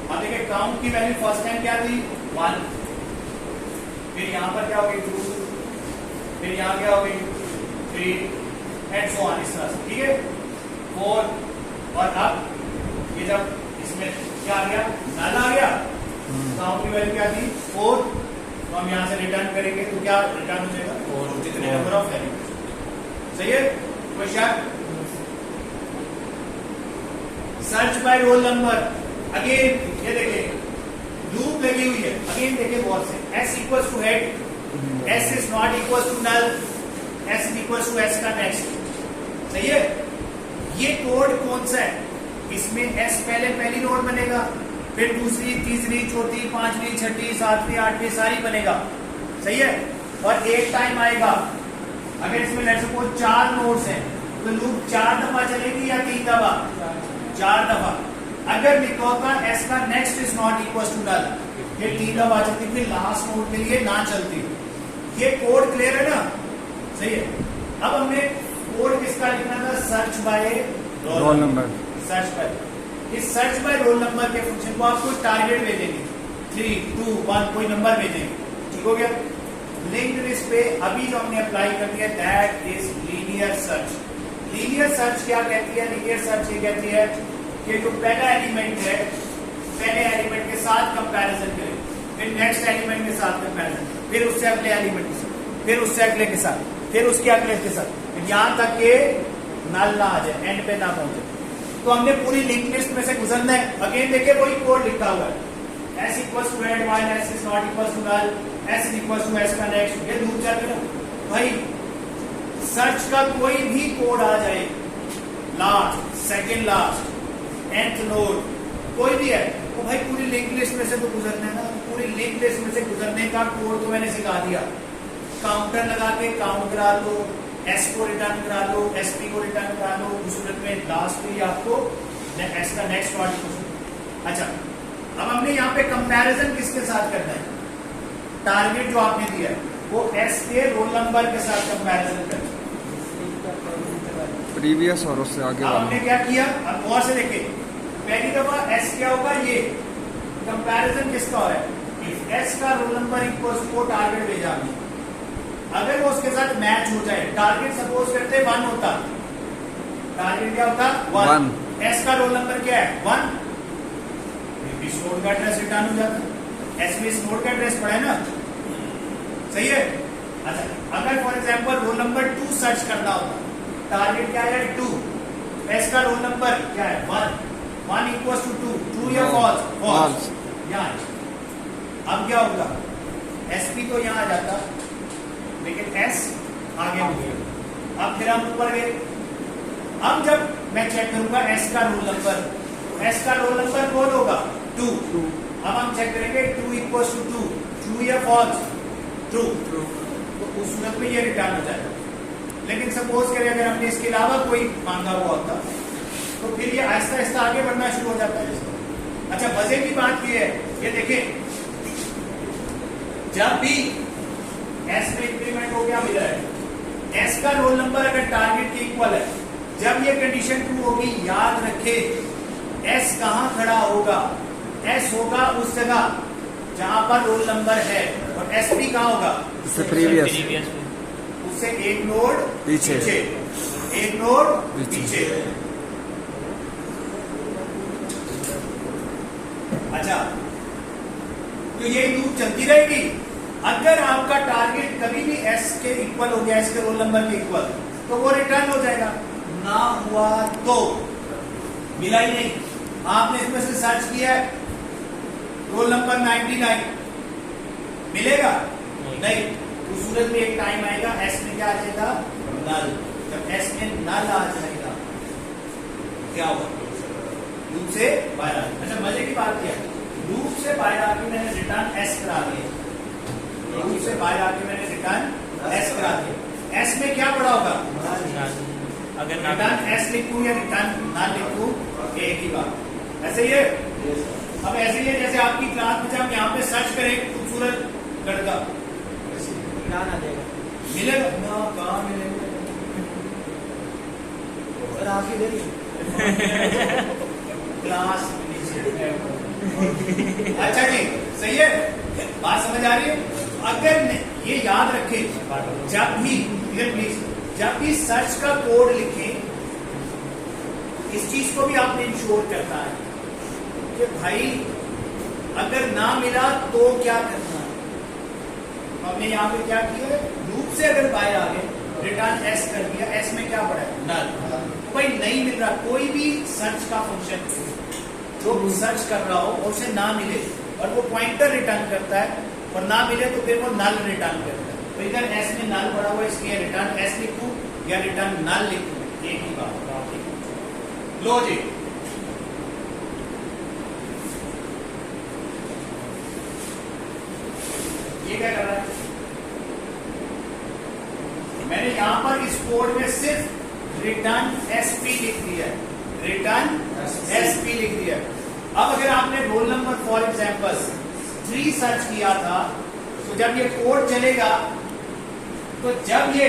अब देखिए काउंट की वैल्यू फर्स्ट टाइम क्या थी? 1, फिर यहाँ पर क्या हो गई? 2, फिर यहाँ क्या हो गई? 3 एंड सो ऑन, इस तरह से, ठीक है। 4 और अब ये जब इसमें क्या आ गया? नल आ गया, काउंट की वैल्यू क्या थी? 4, तो हम यहाँ से रिटर्न करेंगे तो क्या रिटर्न हो जाएगा? 4, जितने नंबर ऑफ एलिमेंट्स। सही है, कोई शक? Search by roll number, again ये देखिए लूप लगी हुई है, अगेन देखिए गौर से, s equals to head, s is not equals to null, s is equals to s का नेक्स्ट, सही है। ये कोड कौन सा है, इसमें s पहली नोड बनेगा, फिर दूसरी, तीसरी, चौथी, पांचवी, छठी, सातवीं, आठवीं सारी बनेगा, सही है। और एक टाइम आएगा अगर इसमें लेट्स सपोज 4 नोड्स हैं तो लूप 4 दफा चलेगी या 3 दफा, 4 दफा। अगर लिखा होगा s का next is not equal to null, ये 3 दफा चलती, फिर लास्ट नोड के लिए ना चलती। ये कोड क्लियर है ना, सही है। अब हमने कोड किसका लिखना था, search by roll number, search by, इस सर्च बाय रोल नंबर के फंक्शन को आपको टारगेट भेजेंगे 3, 2, 1 कोई नंबर भेजेंगे, ठीक हो गया। लिंक्ड लिस्ट पे अभी जो हमने अप्लाई कर दिया that is linear search. Linear search क्या कहती है, लीनियर सर्च ये कहती है कि जो पहला एलिमेंट है पहले एलिमेंट के साथ कंपैरिजन करें, फिर नेक्स्ट एलिमेंट के साथ कंपैरिजन, फिर उससे अगले एलिमेंट के साथ, फिर उससे अगले के साथ, फिर उसके अगले के साथ, यहां तक के नल ना आ जाए, एंड पे ना पहुंचे। तो हमने पूरी लिंक लिस्ट में से गुजरना है। अगेन देखिए वही कोड लिखा हुआ है, s equals to head while s is not equals to null, s is equals to s का नेक्स्ट, ये लूप चल रहा है भाई। सर्च का कोई भी कोड आ जाए, last, second last, nth node, कोई भी है, तो भाई पूरी लिंक लिस्ट में से तो गुजरना है ना। पूरी लिंक लिस्ट में से गुजरने का कोड तो मैंने सिखा दिया, काउंटर लगा के काउंट करा लो, s को रिटर्न करा लो, sp को रिटर्न करा लो, उस सूरत में लास्ट में आपको s का नेक्स्ट नोड। अच्छा, अब हमने यहाँ पे कंपैरिजन किसके साथ करना है, टारगेट जो आपने दिया है वो s के रोल नंबर के साथ कंपैरिजन करना है, प्रीवियस और उससे आगे अब वाला। हमने क्या किया, अब गौर से देखिए, पहली दफा s क्या होगा, ये कंपैरिजन किसका हो रहा है, s का रोल नंबर इक्वल्स को टारगेट भेजा हमने, अगर वो उसके साथ मैच हो जाए, टारगेट सपोज करते 1 होता, टारगेट क्या होता 1, s का रोल नंबर क्या है 1, इस नोड का एड्रेस रिटर्न हो जाता, s में इस नोड का एड्रेस पड़ा है ना, सही है। अच्छा, अगर for example roll number 2 search करना होता, टारगेट क्या है 2, s का रोल नंबर क्या है 1 इक्वल्स टू 2, ट्रू या फॉल्स, फॉल्स। यहाँ अब क्या होगा, sp तो यहाँ आ जाता, लेकिन s आगे हो गया। अब फिर हम ऊपर गए, अब जब मैं चेक करूंगा s का रोल नंबर, तो s का रोल नंबर कौन होगा 2, अब हम चेक करेंगे 2 इक्वल्स टू 2, ट्रू या फॉल्स, ट्रू, तो उस सूरत में ये रिटर्न हो जाएगा। लेकिन सपोज करें अगर हमने इसके अलावा कोई मांगा हुआ होता तो फिर ये आहिस्ता आहिस्ता आगे बढ़ना शुरू हो जाता है। अच्छा, मजे की बात ये है, ये देखिए जब भी s में इंक्रीमेंट हो गया मिल रहा है, s का रोल नंबर अगर टारगेट के इक्वल है, जब ये कंडीशन ट्रू होगी, याद रखे s कहां खड़ा होगा, s होगा उस जगह जहां पर रोल नंबर है, और sp कहां होगा, उससे प्रीवियस, उससे एक नोड पीछे, एक नोड पीछे। अच्छा, तो ये लूप चलती रहेगी। अगर आपका टारगेट कभी भी s के इक्वल हो गया, s के रोल नंबर के इक्वल, तो वो रिटर्न हो जाएगा, ना हुआ तो मिला ही नहीं। आपने इसमें से सर्च किया है रोल नंबर 99, मिलेगा नहीं, उस सूरत में एक टाइम आएगा s में क्या आ जाएगा नल, जब s में नल आ जाएगा क्या होगा, लूप से बाहर आ। अच्छा, मजे की बात क्या है, लूप से बाहर आके मैंने रिटर्न s करा दिया, लूप से बाहर आके मैंने रिटर्न s करा दिया, s में क्या पड़ा होगा, अगर रिटर्न s लिखूं या रिटर्न ना लिखूं एक ही बात। ऐसे ही है, अब ऐसे ही है जैसे आपकी क्लास में जब यहाँ पे सर्च करें खूबसूरत लड़का, ना देगा, मिलेगा ना, कहाँ मिलेगा, और आप इधर ही क्लास अच्छा जी, सही है, बात समझ आ रही है। अगर ये याद रखें, जब भी प्लीज, जब भी सर्च का कोड लिखें, इस चीज को भी आपने इंश्योर करना है कि भाई अगर ना मिला तो क्या करना है। हमने यहाँ पे क्या किया, लूप से अगर बाहर आ गए, रिटर्न s कर दिया, s में क्या पड़ा है नल, तो भाई नहीं मिल रहा, कोई भी सर्च का फंक्शन जो सर्च कर रहा हो और उसे ना मिले और वो पॉइंटर रिटर्न करता है और ना मिले तो फिर वो नल रिटर्न करता है। तो इधर एस में नल पड़ा हुआ है, इसलिए रिटर्न एस लिखूं या रिटर्न नल लिखूं, एक ही बात। लो जी, ये क्या कर रहा है, मैंने यहां पर इस कोड में सिर्फ रिटर्न एसपी लिख दिया है, रिटर्न एसपी लिख दिया है। अब अगर आपने roll number for example 3 search किया था, तो जब ये कोड चलेगा तो जब ये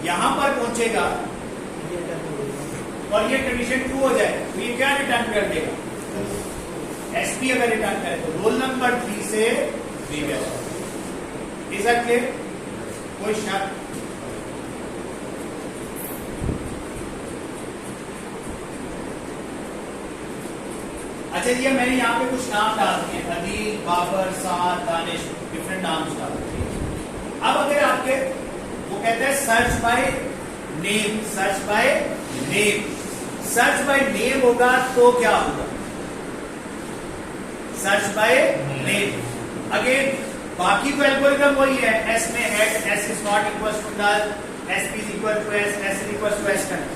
यहां पर पहुंचेगा और ये कंडीशन ट्रू हो जाए तो ये क्या रिटर्न कर देगा, एसपी अगर रिटर्न करे तो रोल नंबर 3 से इज क्लियर, कोई शक? अच्छा ये मैंने यहाँ पे कुछ नाम डाल दिए, अदील, बाबर, साद, दानिश, डिफरेंट नाम डाल दिए। अब अगर आपके वो कहते हैं search by name, search by name, search by name होगा तो क्या होगा, सर्च बाय नेम। अगेन बाकी तो एल्गोरिथम वही है, एस में head, S is not equal to null, S P is equal to S, S is equal to S करना।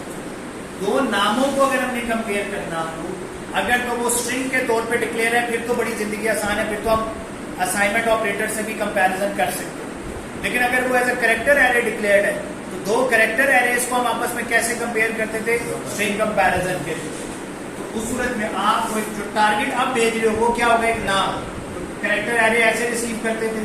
दो नामों को अगर हमने कंपेयर करना हो, अगर तो वो स्ट्रिंग के तौर पे डिक्लेयर है फिर तो बड़ी जिंदगी आसान है, फिर तो हम असाइनमेंट ऑपरेटर से भी कंपैरिजन कर सकते हैं। लेकिन अगर वो as a character array declared है तो दो कैरेक्टर एरेज को हम आपस में कैसे कंपेयर करते थे, स्ट्रिंग कंपैरिजन के। तो उस सूरत में आप जो टारगेट आप भेज रहे हो वो क्या होगा, एक नाम, कैरेक्टर एरे ऐसे रिसीव करते थे।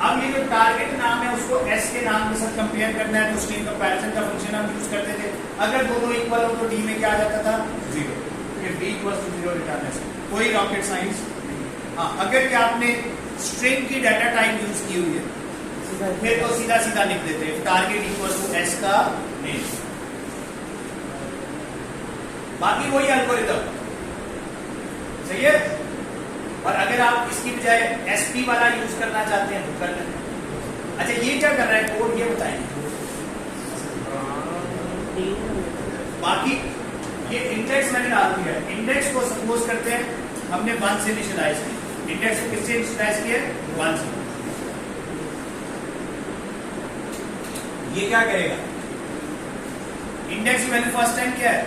अब ये जो टारगेट नाम है उसको एस के नाम के साथ कंपेयर करना है तो स्ट्रिंग कंपैरिजन का फंक्शन हम यूज करते थे। अगर दोनों इक्वल हो तो डी में क्या आ जाता था, 0, डी इक्वल टू 0 रिटर्न है, कोई रॉकेट साइंस। हाँ, अगर कि आपने स्ट्रिंग की डाटा टाइप यूज की हुई है फिर तो सीधा सीधा लिख देते हैं टारगेट इक्वल टू एस का नेम। बाकी वही एल्गोरिथम सही है। और अगर आप इसकी बजाय एसपी वाला यूज करना चाहते हैं तो कर लें। अच्छा ये क्या कर रहा है कोड, ये बताएंगे। बाकी ये इंडेक्स मैंने डाल दिया है, इंडेक्स को सपोज करते हैं हमने 1 से इनिशियलाइज किया, इंडेक्स को किससे इनिशियलाइज किया, 1 से। ये क्या करेगा, इंडेक्स की वैल्यू फर्स्ट टाइम क्या है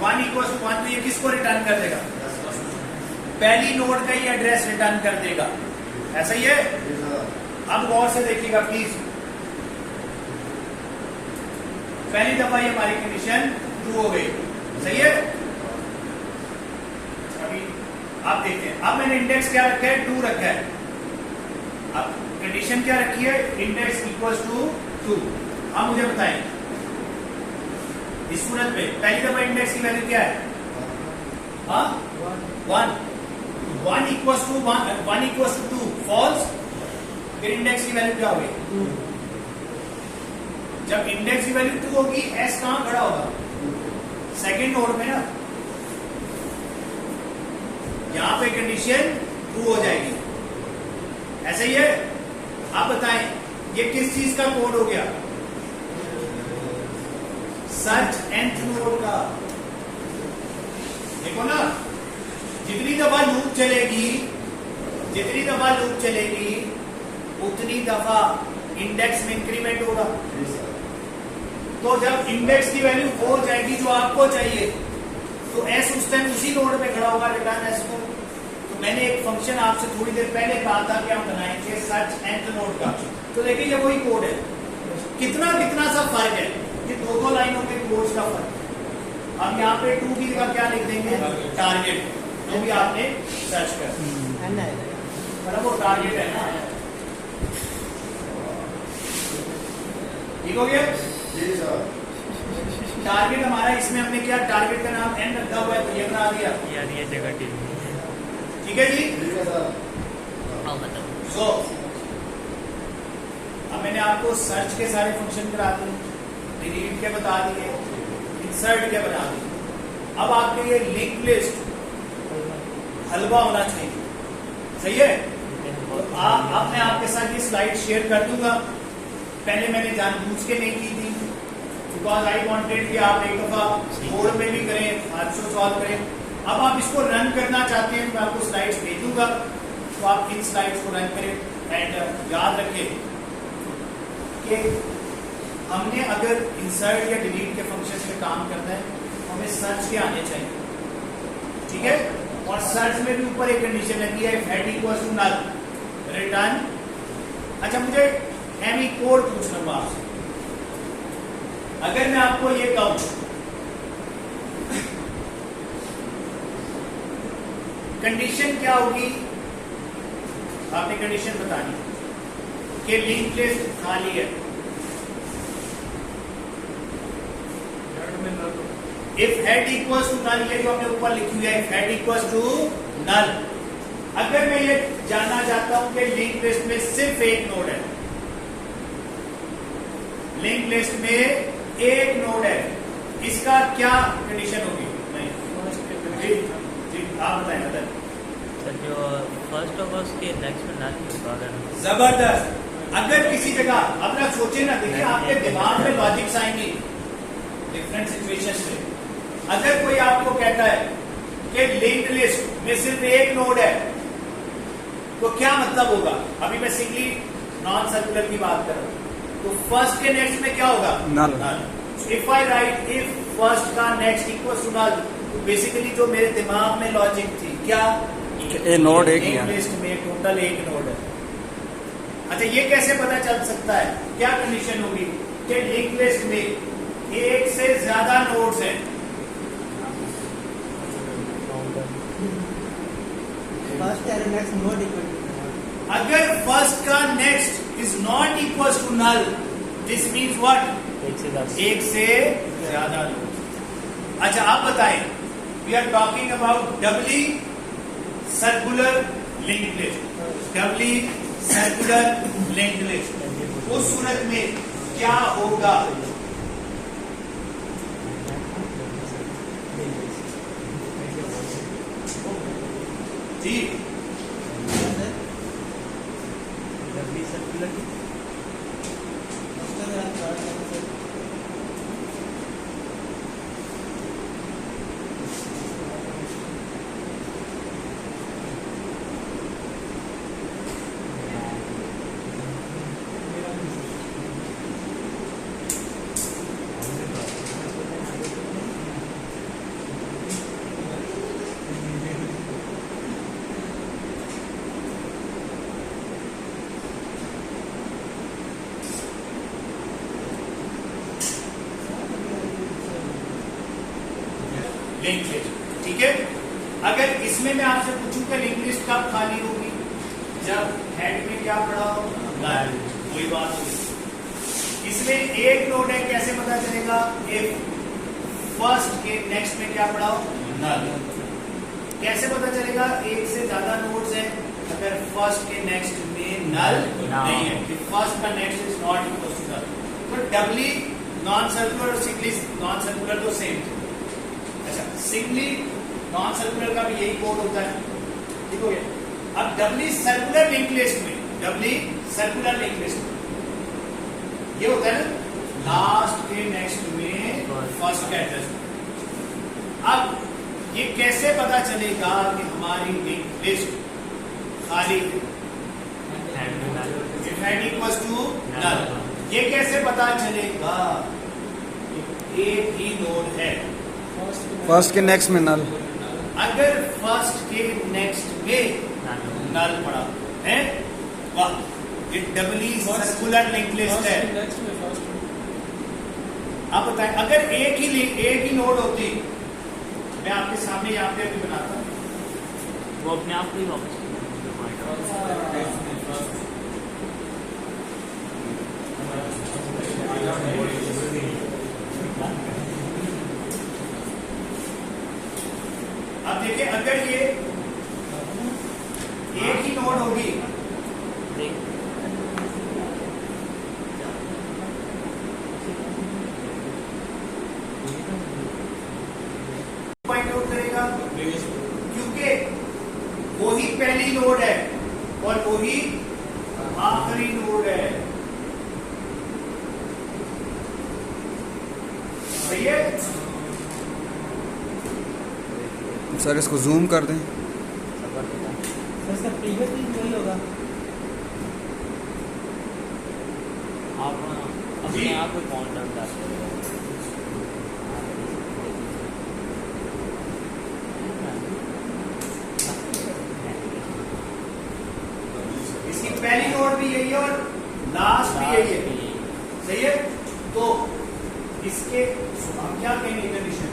1 इक्वल टू 1, तो ये किसको रिटर्न कर देगा, पहली नोड का ही एड्रेस रिटर्न कर देगा, ऐसा ही है। अब गौर से देखिएगा प्लीज, पहली दफा ये हमारी कंडीशन ट्रू हो गई, सही है। अभी आप देखते हैं, अब मैंने इंडेक्स क्या रखा है, 2 रखा है। अब कंडीशन क्या रखी है, इंडेक्स इक्वल्स टू 2। अब मुझे बताएं इस सूरत में पहली दफा इंडेक्स की वैल्यू क्या है, हाँ 1, 1 equals to 1 equals to 2 false, फिर इंडेक्स की वैल्यू क्या होगी, जब इंडेक्स की वैल्यू 2 होगी एस कहां खड़ा होगा, सेकेंड नोड में ना, यहां पे कंडीशन ट्रू हो जाएगी, ऐसा ही है। आप बताएं ये किस चीज का कोड हो गया, सर्च nth नोड का। देखो ना, जितनी दफा लूप चलेगी, जितनी दफा लूप चलेगी उतनी दफा इंडेक्स में इंक्रीमेंट होगा। तो जब इंडेक्स की वैल्यू 4 जाएगी जो आपको चाहिए, तो एस उस टाइम उसी नोड में खड़ा होगा, रिटर्न एस को। तो मैंने एक फंक्शन आपसे थोड़ी देर पहले कहा था कि हम बनाएंगे सर्च nth नोड का, तो देखिए ये वही कोड है, कितना कितना सा फर्क है, ये 2 लाइनों के कोड का फर्क। अब यहाँ पे 2 की जगह क्या लिख देंगे, टारगेट, जो भी आपने सर्च कर, मतलब वो टारगेट है ना, ठीक हो गया। टारगेट हमारा, इसमें हमने क्या टारगेट का नाम एन रखा हुआ है तो ये बना दिया, यार ये जगह ठीक है जी। सो अब मैंने आपको सर्च के सारे फंक्शन करा दिए, डिलीट के बता दिए, इंसर्ट के बता दिए। अब आपके लिए लिंक लिस्ट हलवा होना चाहिए, सही है। तो अब मैं आपके साथ ये स्लाइड शेयर कर दूंगा, पहले मैंने जानबूझ के नहीं की थी, बिकॉज आई वांटेड कि आप एक दफा बोर्ड में भी करें, आज से सॉल्व करें। अब आप इसको रन करना चाहते हैं, मैं आपको स्लाइड्स भेजूंगा, तो आप इन स्लाइड्स को रन करें। एंड याद रखें कि हमने अगर इंसर्ट या डिलीट के फंक्शंस में काम करना है, हमें सर्च के आने चाहिए, ठीक है। और सर्च में भी ऊपर एक कंडीशन लगी है, head equals to null return. अच्छा, मुझे एमी कोड पूछना होगा आपसे। अगर मैं आपको ये कहूं कंडीशन क्या होगी, आपने कंडीशन बतानी कि लिंक लिस्ट खाली है। If head equals to null, ये जो हमने ऊपर लिखी हुई है, if head equals to null. अगर मैं ये जानना चाहता हूं कि लिंक लिस्ट में सिर्फ एक नोड है, लिंक लिस्ट में एक नोड है, इसका क्या कंडीशन होगी? नहीं जी आप बताएं। अदर जो फर्स्ट होगा उसके नेक्स्ट में ना होगा। अगर जबरदस्त। अगर किसी जगह अब ना सोचे ना, देखिए आपके दिमाग में लॉजिक्स आएंगे डिफरेंट सिचुएशंस में। अगर कोई आपको कहता है कि लिंक्ड लिस्ट में सिर्फ एक नोड है, तो क्या मतलब होगा? अभी मैं सिंगली नॉन सर्कुलर की बात कर रहा हूं, तो फर्स्ट के नेक्स्ट में क्या होगा? Null. If I write if first का नेक्स्ट इक्वल टू नल, तो बेसिकली जो मेरे दिमाग में लॉजिक थी क्या, ए नोड एक ही है, लिस्ट में टोटल एक नोड है। अच्छा, ये कैसे पता चल सकता है? क्या कंडीशन होगी कि लिंक लिस्ट में एक से ज्यादा नोड्स हैं? First and next not equal to. अगर फर्स्ट का next is not equal to null, this means what? एक से ज्यादा नोड्स। अच्छा, आप बताएं, we are talking about doubly circular linked list, doubly circular linked list. उस सूरत में क्या होगा? जी लिंक लिस्ट, ठीक है। अगर इसमें मैं आपसे पूछूं कि लिंक लिस्ट कब खाली होगी? जब हेड में क्या पड़ा हो? नल। कोई बात नहीं। इसमें एक नोड है, कैसे पता चलेगा? इफ फर्स्ट के नेक्स्ट में क्या पड़ा हो? नल। कैसे पता चलेगा एक से ज्यादा नोड्स है? अगर फर्स्ट के नेक्स्ट में नल नहीं है, कि फर्स्ट का next is not equal to null. तो डबली नॉन सर्कुलर और सिंगली नॉन सर्कुलर तो सेम। अच्छा, सिंगली नॉन सर्कुलर का भी यही कोड होता है, ठीक हो गया। अब डबली सर्कुलर लिंक लिस्ट में, डबली सर्कुलर लिंक लिस्ट में ये होता है ना, लास्ट के नेक्स्ट में फर्स्ट का एड्रेस। अब ये कैसे पता चलेगा कि हमारी लिंक लिस्ट खाली है? Head equals to null. ये कैसे पता चलेगा? एक ही नोड है, फर्स्ट के नेक्स्ट में नल। अगर फर्स्ट के नेक्स्ट में नल पड़ा है, वाह, ये डबली सर्कुलर लिंक लिस्ट है। आप बताएं, अगर एक ही नोड होती, मैं आपके सामने यहाँ पे अभी बनाता हूँ, वो अपने आप को ही वापस अब देखिए, अगर ये एक ही नोड होगी, पॉइंट आउट करेगा, क्योंकि वही पहली नोड है और वही आखिरी नोड है। सर इसको जूम कर दें। सर इसका प्रीवियस भी वही होगा। आप अपने आप को कौन डाल सकते हो? इसकी पहली नोड भी यही है और लास्ट भी यही है, सही है। तो इसके हम क्या कहेंगे कंडीशन,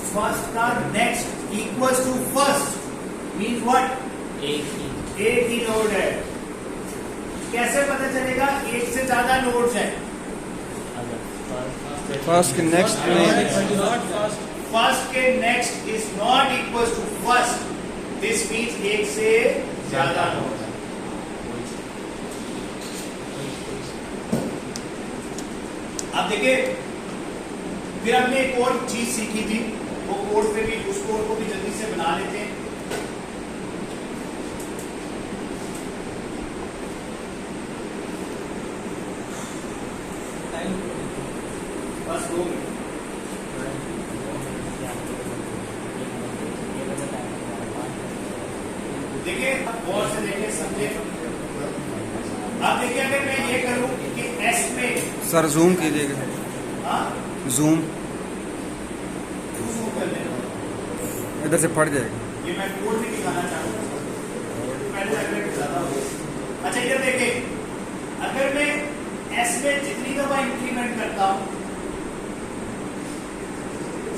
फर्स्ट का next equals to first means what, एक ही नोड है। कैसे पता चलेगा एक से ज्यादा नोड्स हैं? फर्स्ट के नेक्स्ट में फर्स्ट के next is not equal to first, this means एक से ज्यादा नोड है। अब देखिए, फिर हमने एक और चीज सीखी थी, वो कोड पे भी, उस कोड को भी जल्दी से बना लेते हैं। बस 2 मिनट। देखिए गौर से देखिए, समझे। अब देखिए, अगर मैं ये करूं कि एस में, सर जूम कीजिएगा, हाँ जूम जूम कर लेना, इधर से फट जाएगा। ये मैं कोड भी दिखाना चाहूंगा, पहले अगर दिखाता हूं। अच्छा इधर देखिए, अगर मैं एस में जितनी दफा इंक्रीमेंट करता हूं,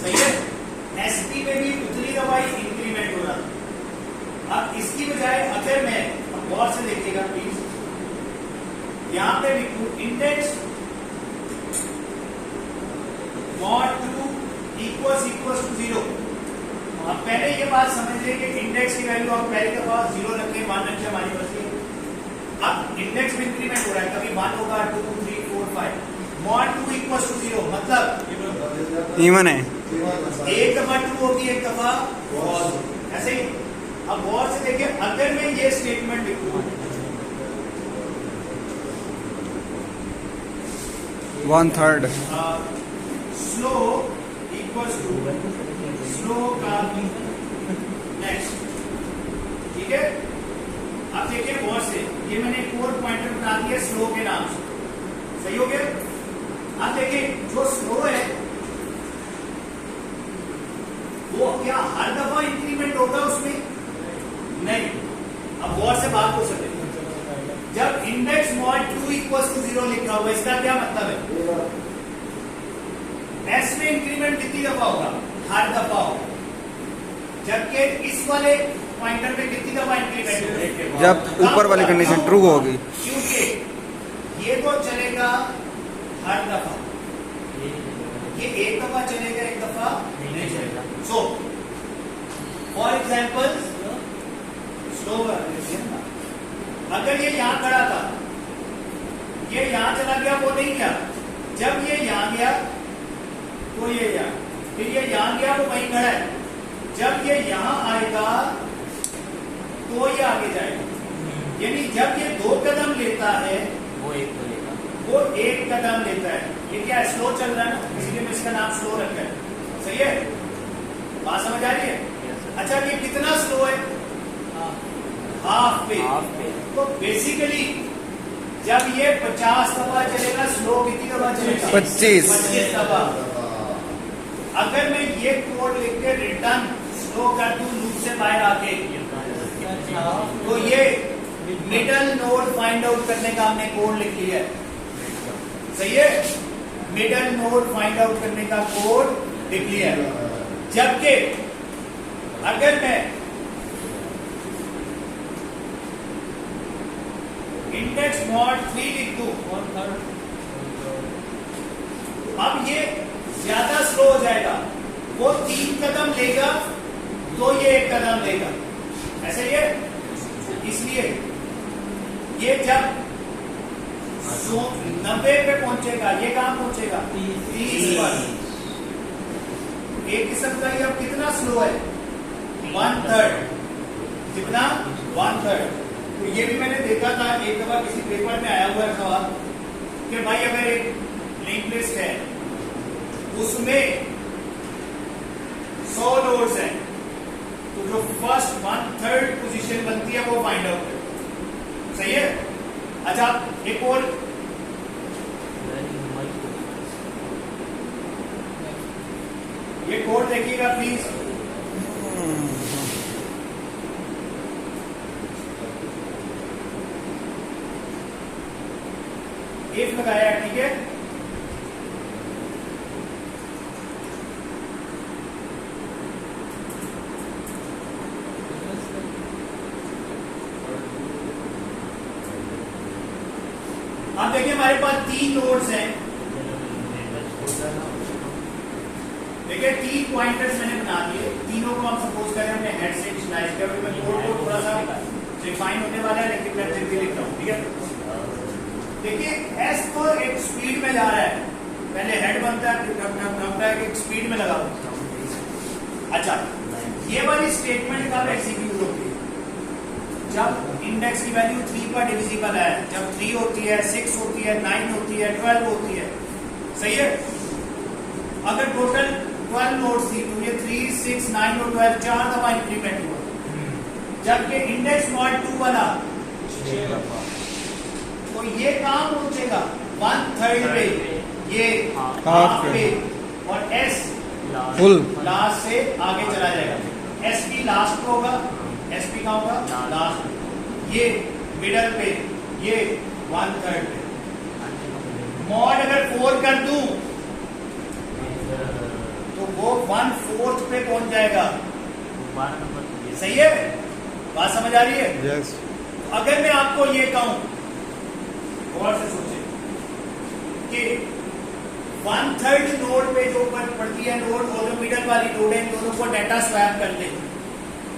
सही है, एसपी में भी उतनी दफा ही इंक्रीमेंट हो रहा। अब इसकी बजाय अगर मैं, अब गौर से देखिएगा प्लीज, यहां पे लिखूं इंडेक्स मॉड 2 इक्वल्स टू 0। अब पहले ये बात समझिए कि इंडेक्स की वैल्यू आप पहले के पास 0 रखें, 1 रखें, हमारी मर्जी है। अब इंडेक्स में इंक्रीमेंट हो रहा है, कभी 1 होगा, 2 3 4 5, मॉड 2 इक्वल्स टू 0 मतलब इवन है, एक दफा 2 होगी, एक दफा ऐसे ही। अब गौर से देखिए, अगर मैं ये स्टेटमेंट लिखूं 1/3 स्लो इक्वल्स टू स्लो का नेक्स्ट, ठीक है। अब देखिए गौर से, ये मैंने एक और पॉइंटर बना दिया स्लो के नाम से, सही हो गया। अब देखिए, जो स्लो है वो क्या हर दफा इंक्रीमेंट होगा उसमें? नहीं। अब गौर से बात को समझे, जब इंडेक्स मॉड 2 इक्वल्स टू 0 लिखा हुआ, इसका क्या मतलब है? एस में इंक्रीमेंट कितनी दफा होगा? हर दफा होगा। जबकि इस वाले पॉइंटर पे कितनी दफा इंक्रीमेंट होगा? जब ऊपर वाली कंडीशन ट्रू होगी, क्योंकि ये तो चलेगा हर दफा, ये एक दफा चलेगा, एक दफा नहीं चलेगा। सो फॉर एग्जाम्पल स्लोवर, अगर ये यहां खड़ा था, ये यहां चला गया, वो नहीं गया। जब ये यहां गया तो ये यहां, फिर ये यहां गया, वो वहीं खड़ा है। जब ये यहां आएगा तो ये आगे जाएगा। यानी जब ये 2 कदम लेता है, वो एक बोलेगा, वो 1 कदम लेता है। ये क्या स्लो चल रहा है ना, इसलिए मैं इसका नाम स्लो रखा है, सही है। बात समझ आ रही है? अच्छा, ये कितना स्लो है? हाफ पे। तो बेसिकली जब ये 50 दफा चलेगा, स्लो कितनी दफा चलेगा? 25 दफा। अगर मैं ये कोड लिख के रिटर्न स्लो कर दूं लूप से बाहर आके, तो ये मिडल नोड फाइंड आउट करने का हमने कोड लिख लिया है, सही है। मिडल नोड फाइंड आउट करने का कोड लिख लिया है। जबकि अगर मैं इंडेक्स मॉड 3 लिख दूं, अब ये ज्यादा स्लो हो जाएगा। वो 3 कदम लेगा तो ये 1 कदम लेगा, ऐसे ही है। इसलिए ये जब 90 पे पहुंचेगा, ये कहां पहुंचेगा? 30 पर। एक किस्म का ये अब कितना स्लो है? 1/3। कितना? 1/3। तो ये भी मैंने देखा था एक दफा, किसी पेपर में आया हुआ सवाल कि भाई अगर एक लिंक लिस्ट है, उसमें 100 लोग नोड्स हैं, तो जो फर्स्ट 1/3 पोजीशन बनती है वो फाइंड आउट करें। सही है। अच्छा, एक और ये कोड देखिएगा प्लीज। इफ लगाया, ठीक है। अब देखिए हमारे पास 3 नोड्स हैं। देखिए 3 पॉइंटर्स मैंने बना दिए, तीनों को हम सपोज करें हमने हेड से इनिशियलाइज किया। मैं कोड को थोड़ा सा रिफाइन होने वाला है, लेकिन मैं फिर भी लिख रहा हूं, ठीक है। देखिए एस तो एक स्पीड में जा रहा है, पहले हेड बनता है फिर एक स्पीड में लगा होता है। अच्छा, ये वाली स्टेटमेंट कब एग्जीक्यूट होती है? जब इंडेक्स की वैल्यू 3 पर डिविजिबल है, जब 3 होती है, 6 होती है, 9 होती है, 12 होती है। सही है। अगर टोटल 12 नोड्स थी तो ये 3, 6, 9 और 12 4 दफा इंक्रीमेंट हुआ, जबकि इंडेक्स नॉट 2 वाला तो ये काम पहुंचेगा 1/3 पे, ये हाफ पे, और एस फुल लास्ट से आगे चला जाएगा। एस पी लास्ट पे होगा, एस पी का होगा लास्ट, ये मिडल पे, ये 1/3 पे। मॉड अगर 4 कर दूं तो वो 1/4 पे पहुंच जाएगा। सही है, बात समझ आ रही है? यस। अगर मैं आपको ये कहूं, गौर से सोचें कि 1/3 नोड पे जो ऊपर पड़ती है नोड और जो मिडल वाली नोड है, इन दोनों को डाटा स्वैप कर ले,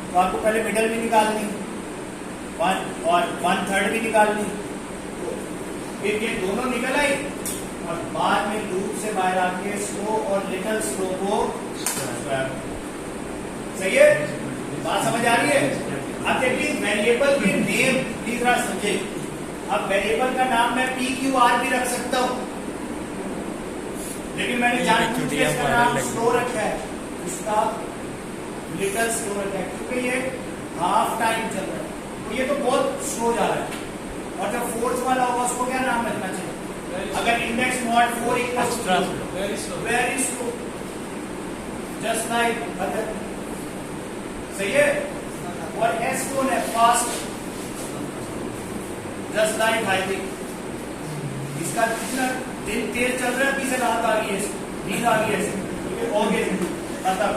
तो आपको पहले मिडल भी निकालनी और 1/3 भी निकालनी। तो फिर ये दोनों निकल आई और बाद में लूप से बाहर आके स्लो और लिटिल स्लो को स्वैप। सही है, बात समझ आ रही है? अब देखिए वेरिएबल के नेम प्लीज जरा समझे। अब वेरिएबल का नाम मैं PQR भी रख सकता हूं, लेकिन मैंने जानबूझ के इसका नाम स्लो रखा है, इसका लिटिल स्लो रखा है, क्योंकि ये हाफ टाइम चल रहा है, तो ये तो बहुत स्लो जा रहा है। और जब 4th वाला होगा उसको क्या नाम रखना चाहिए? अगर index not 4 equals to very slow, just like other. सही है। और एस कौन है? Fast, just like hiding. इसका कितना दिन तेज चल रहा है, पीछे रात आ गई है, नींद आ गई है, और मतलब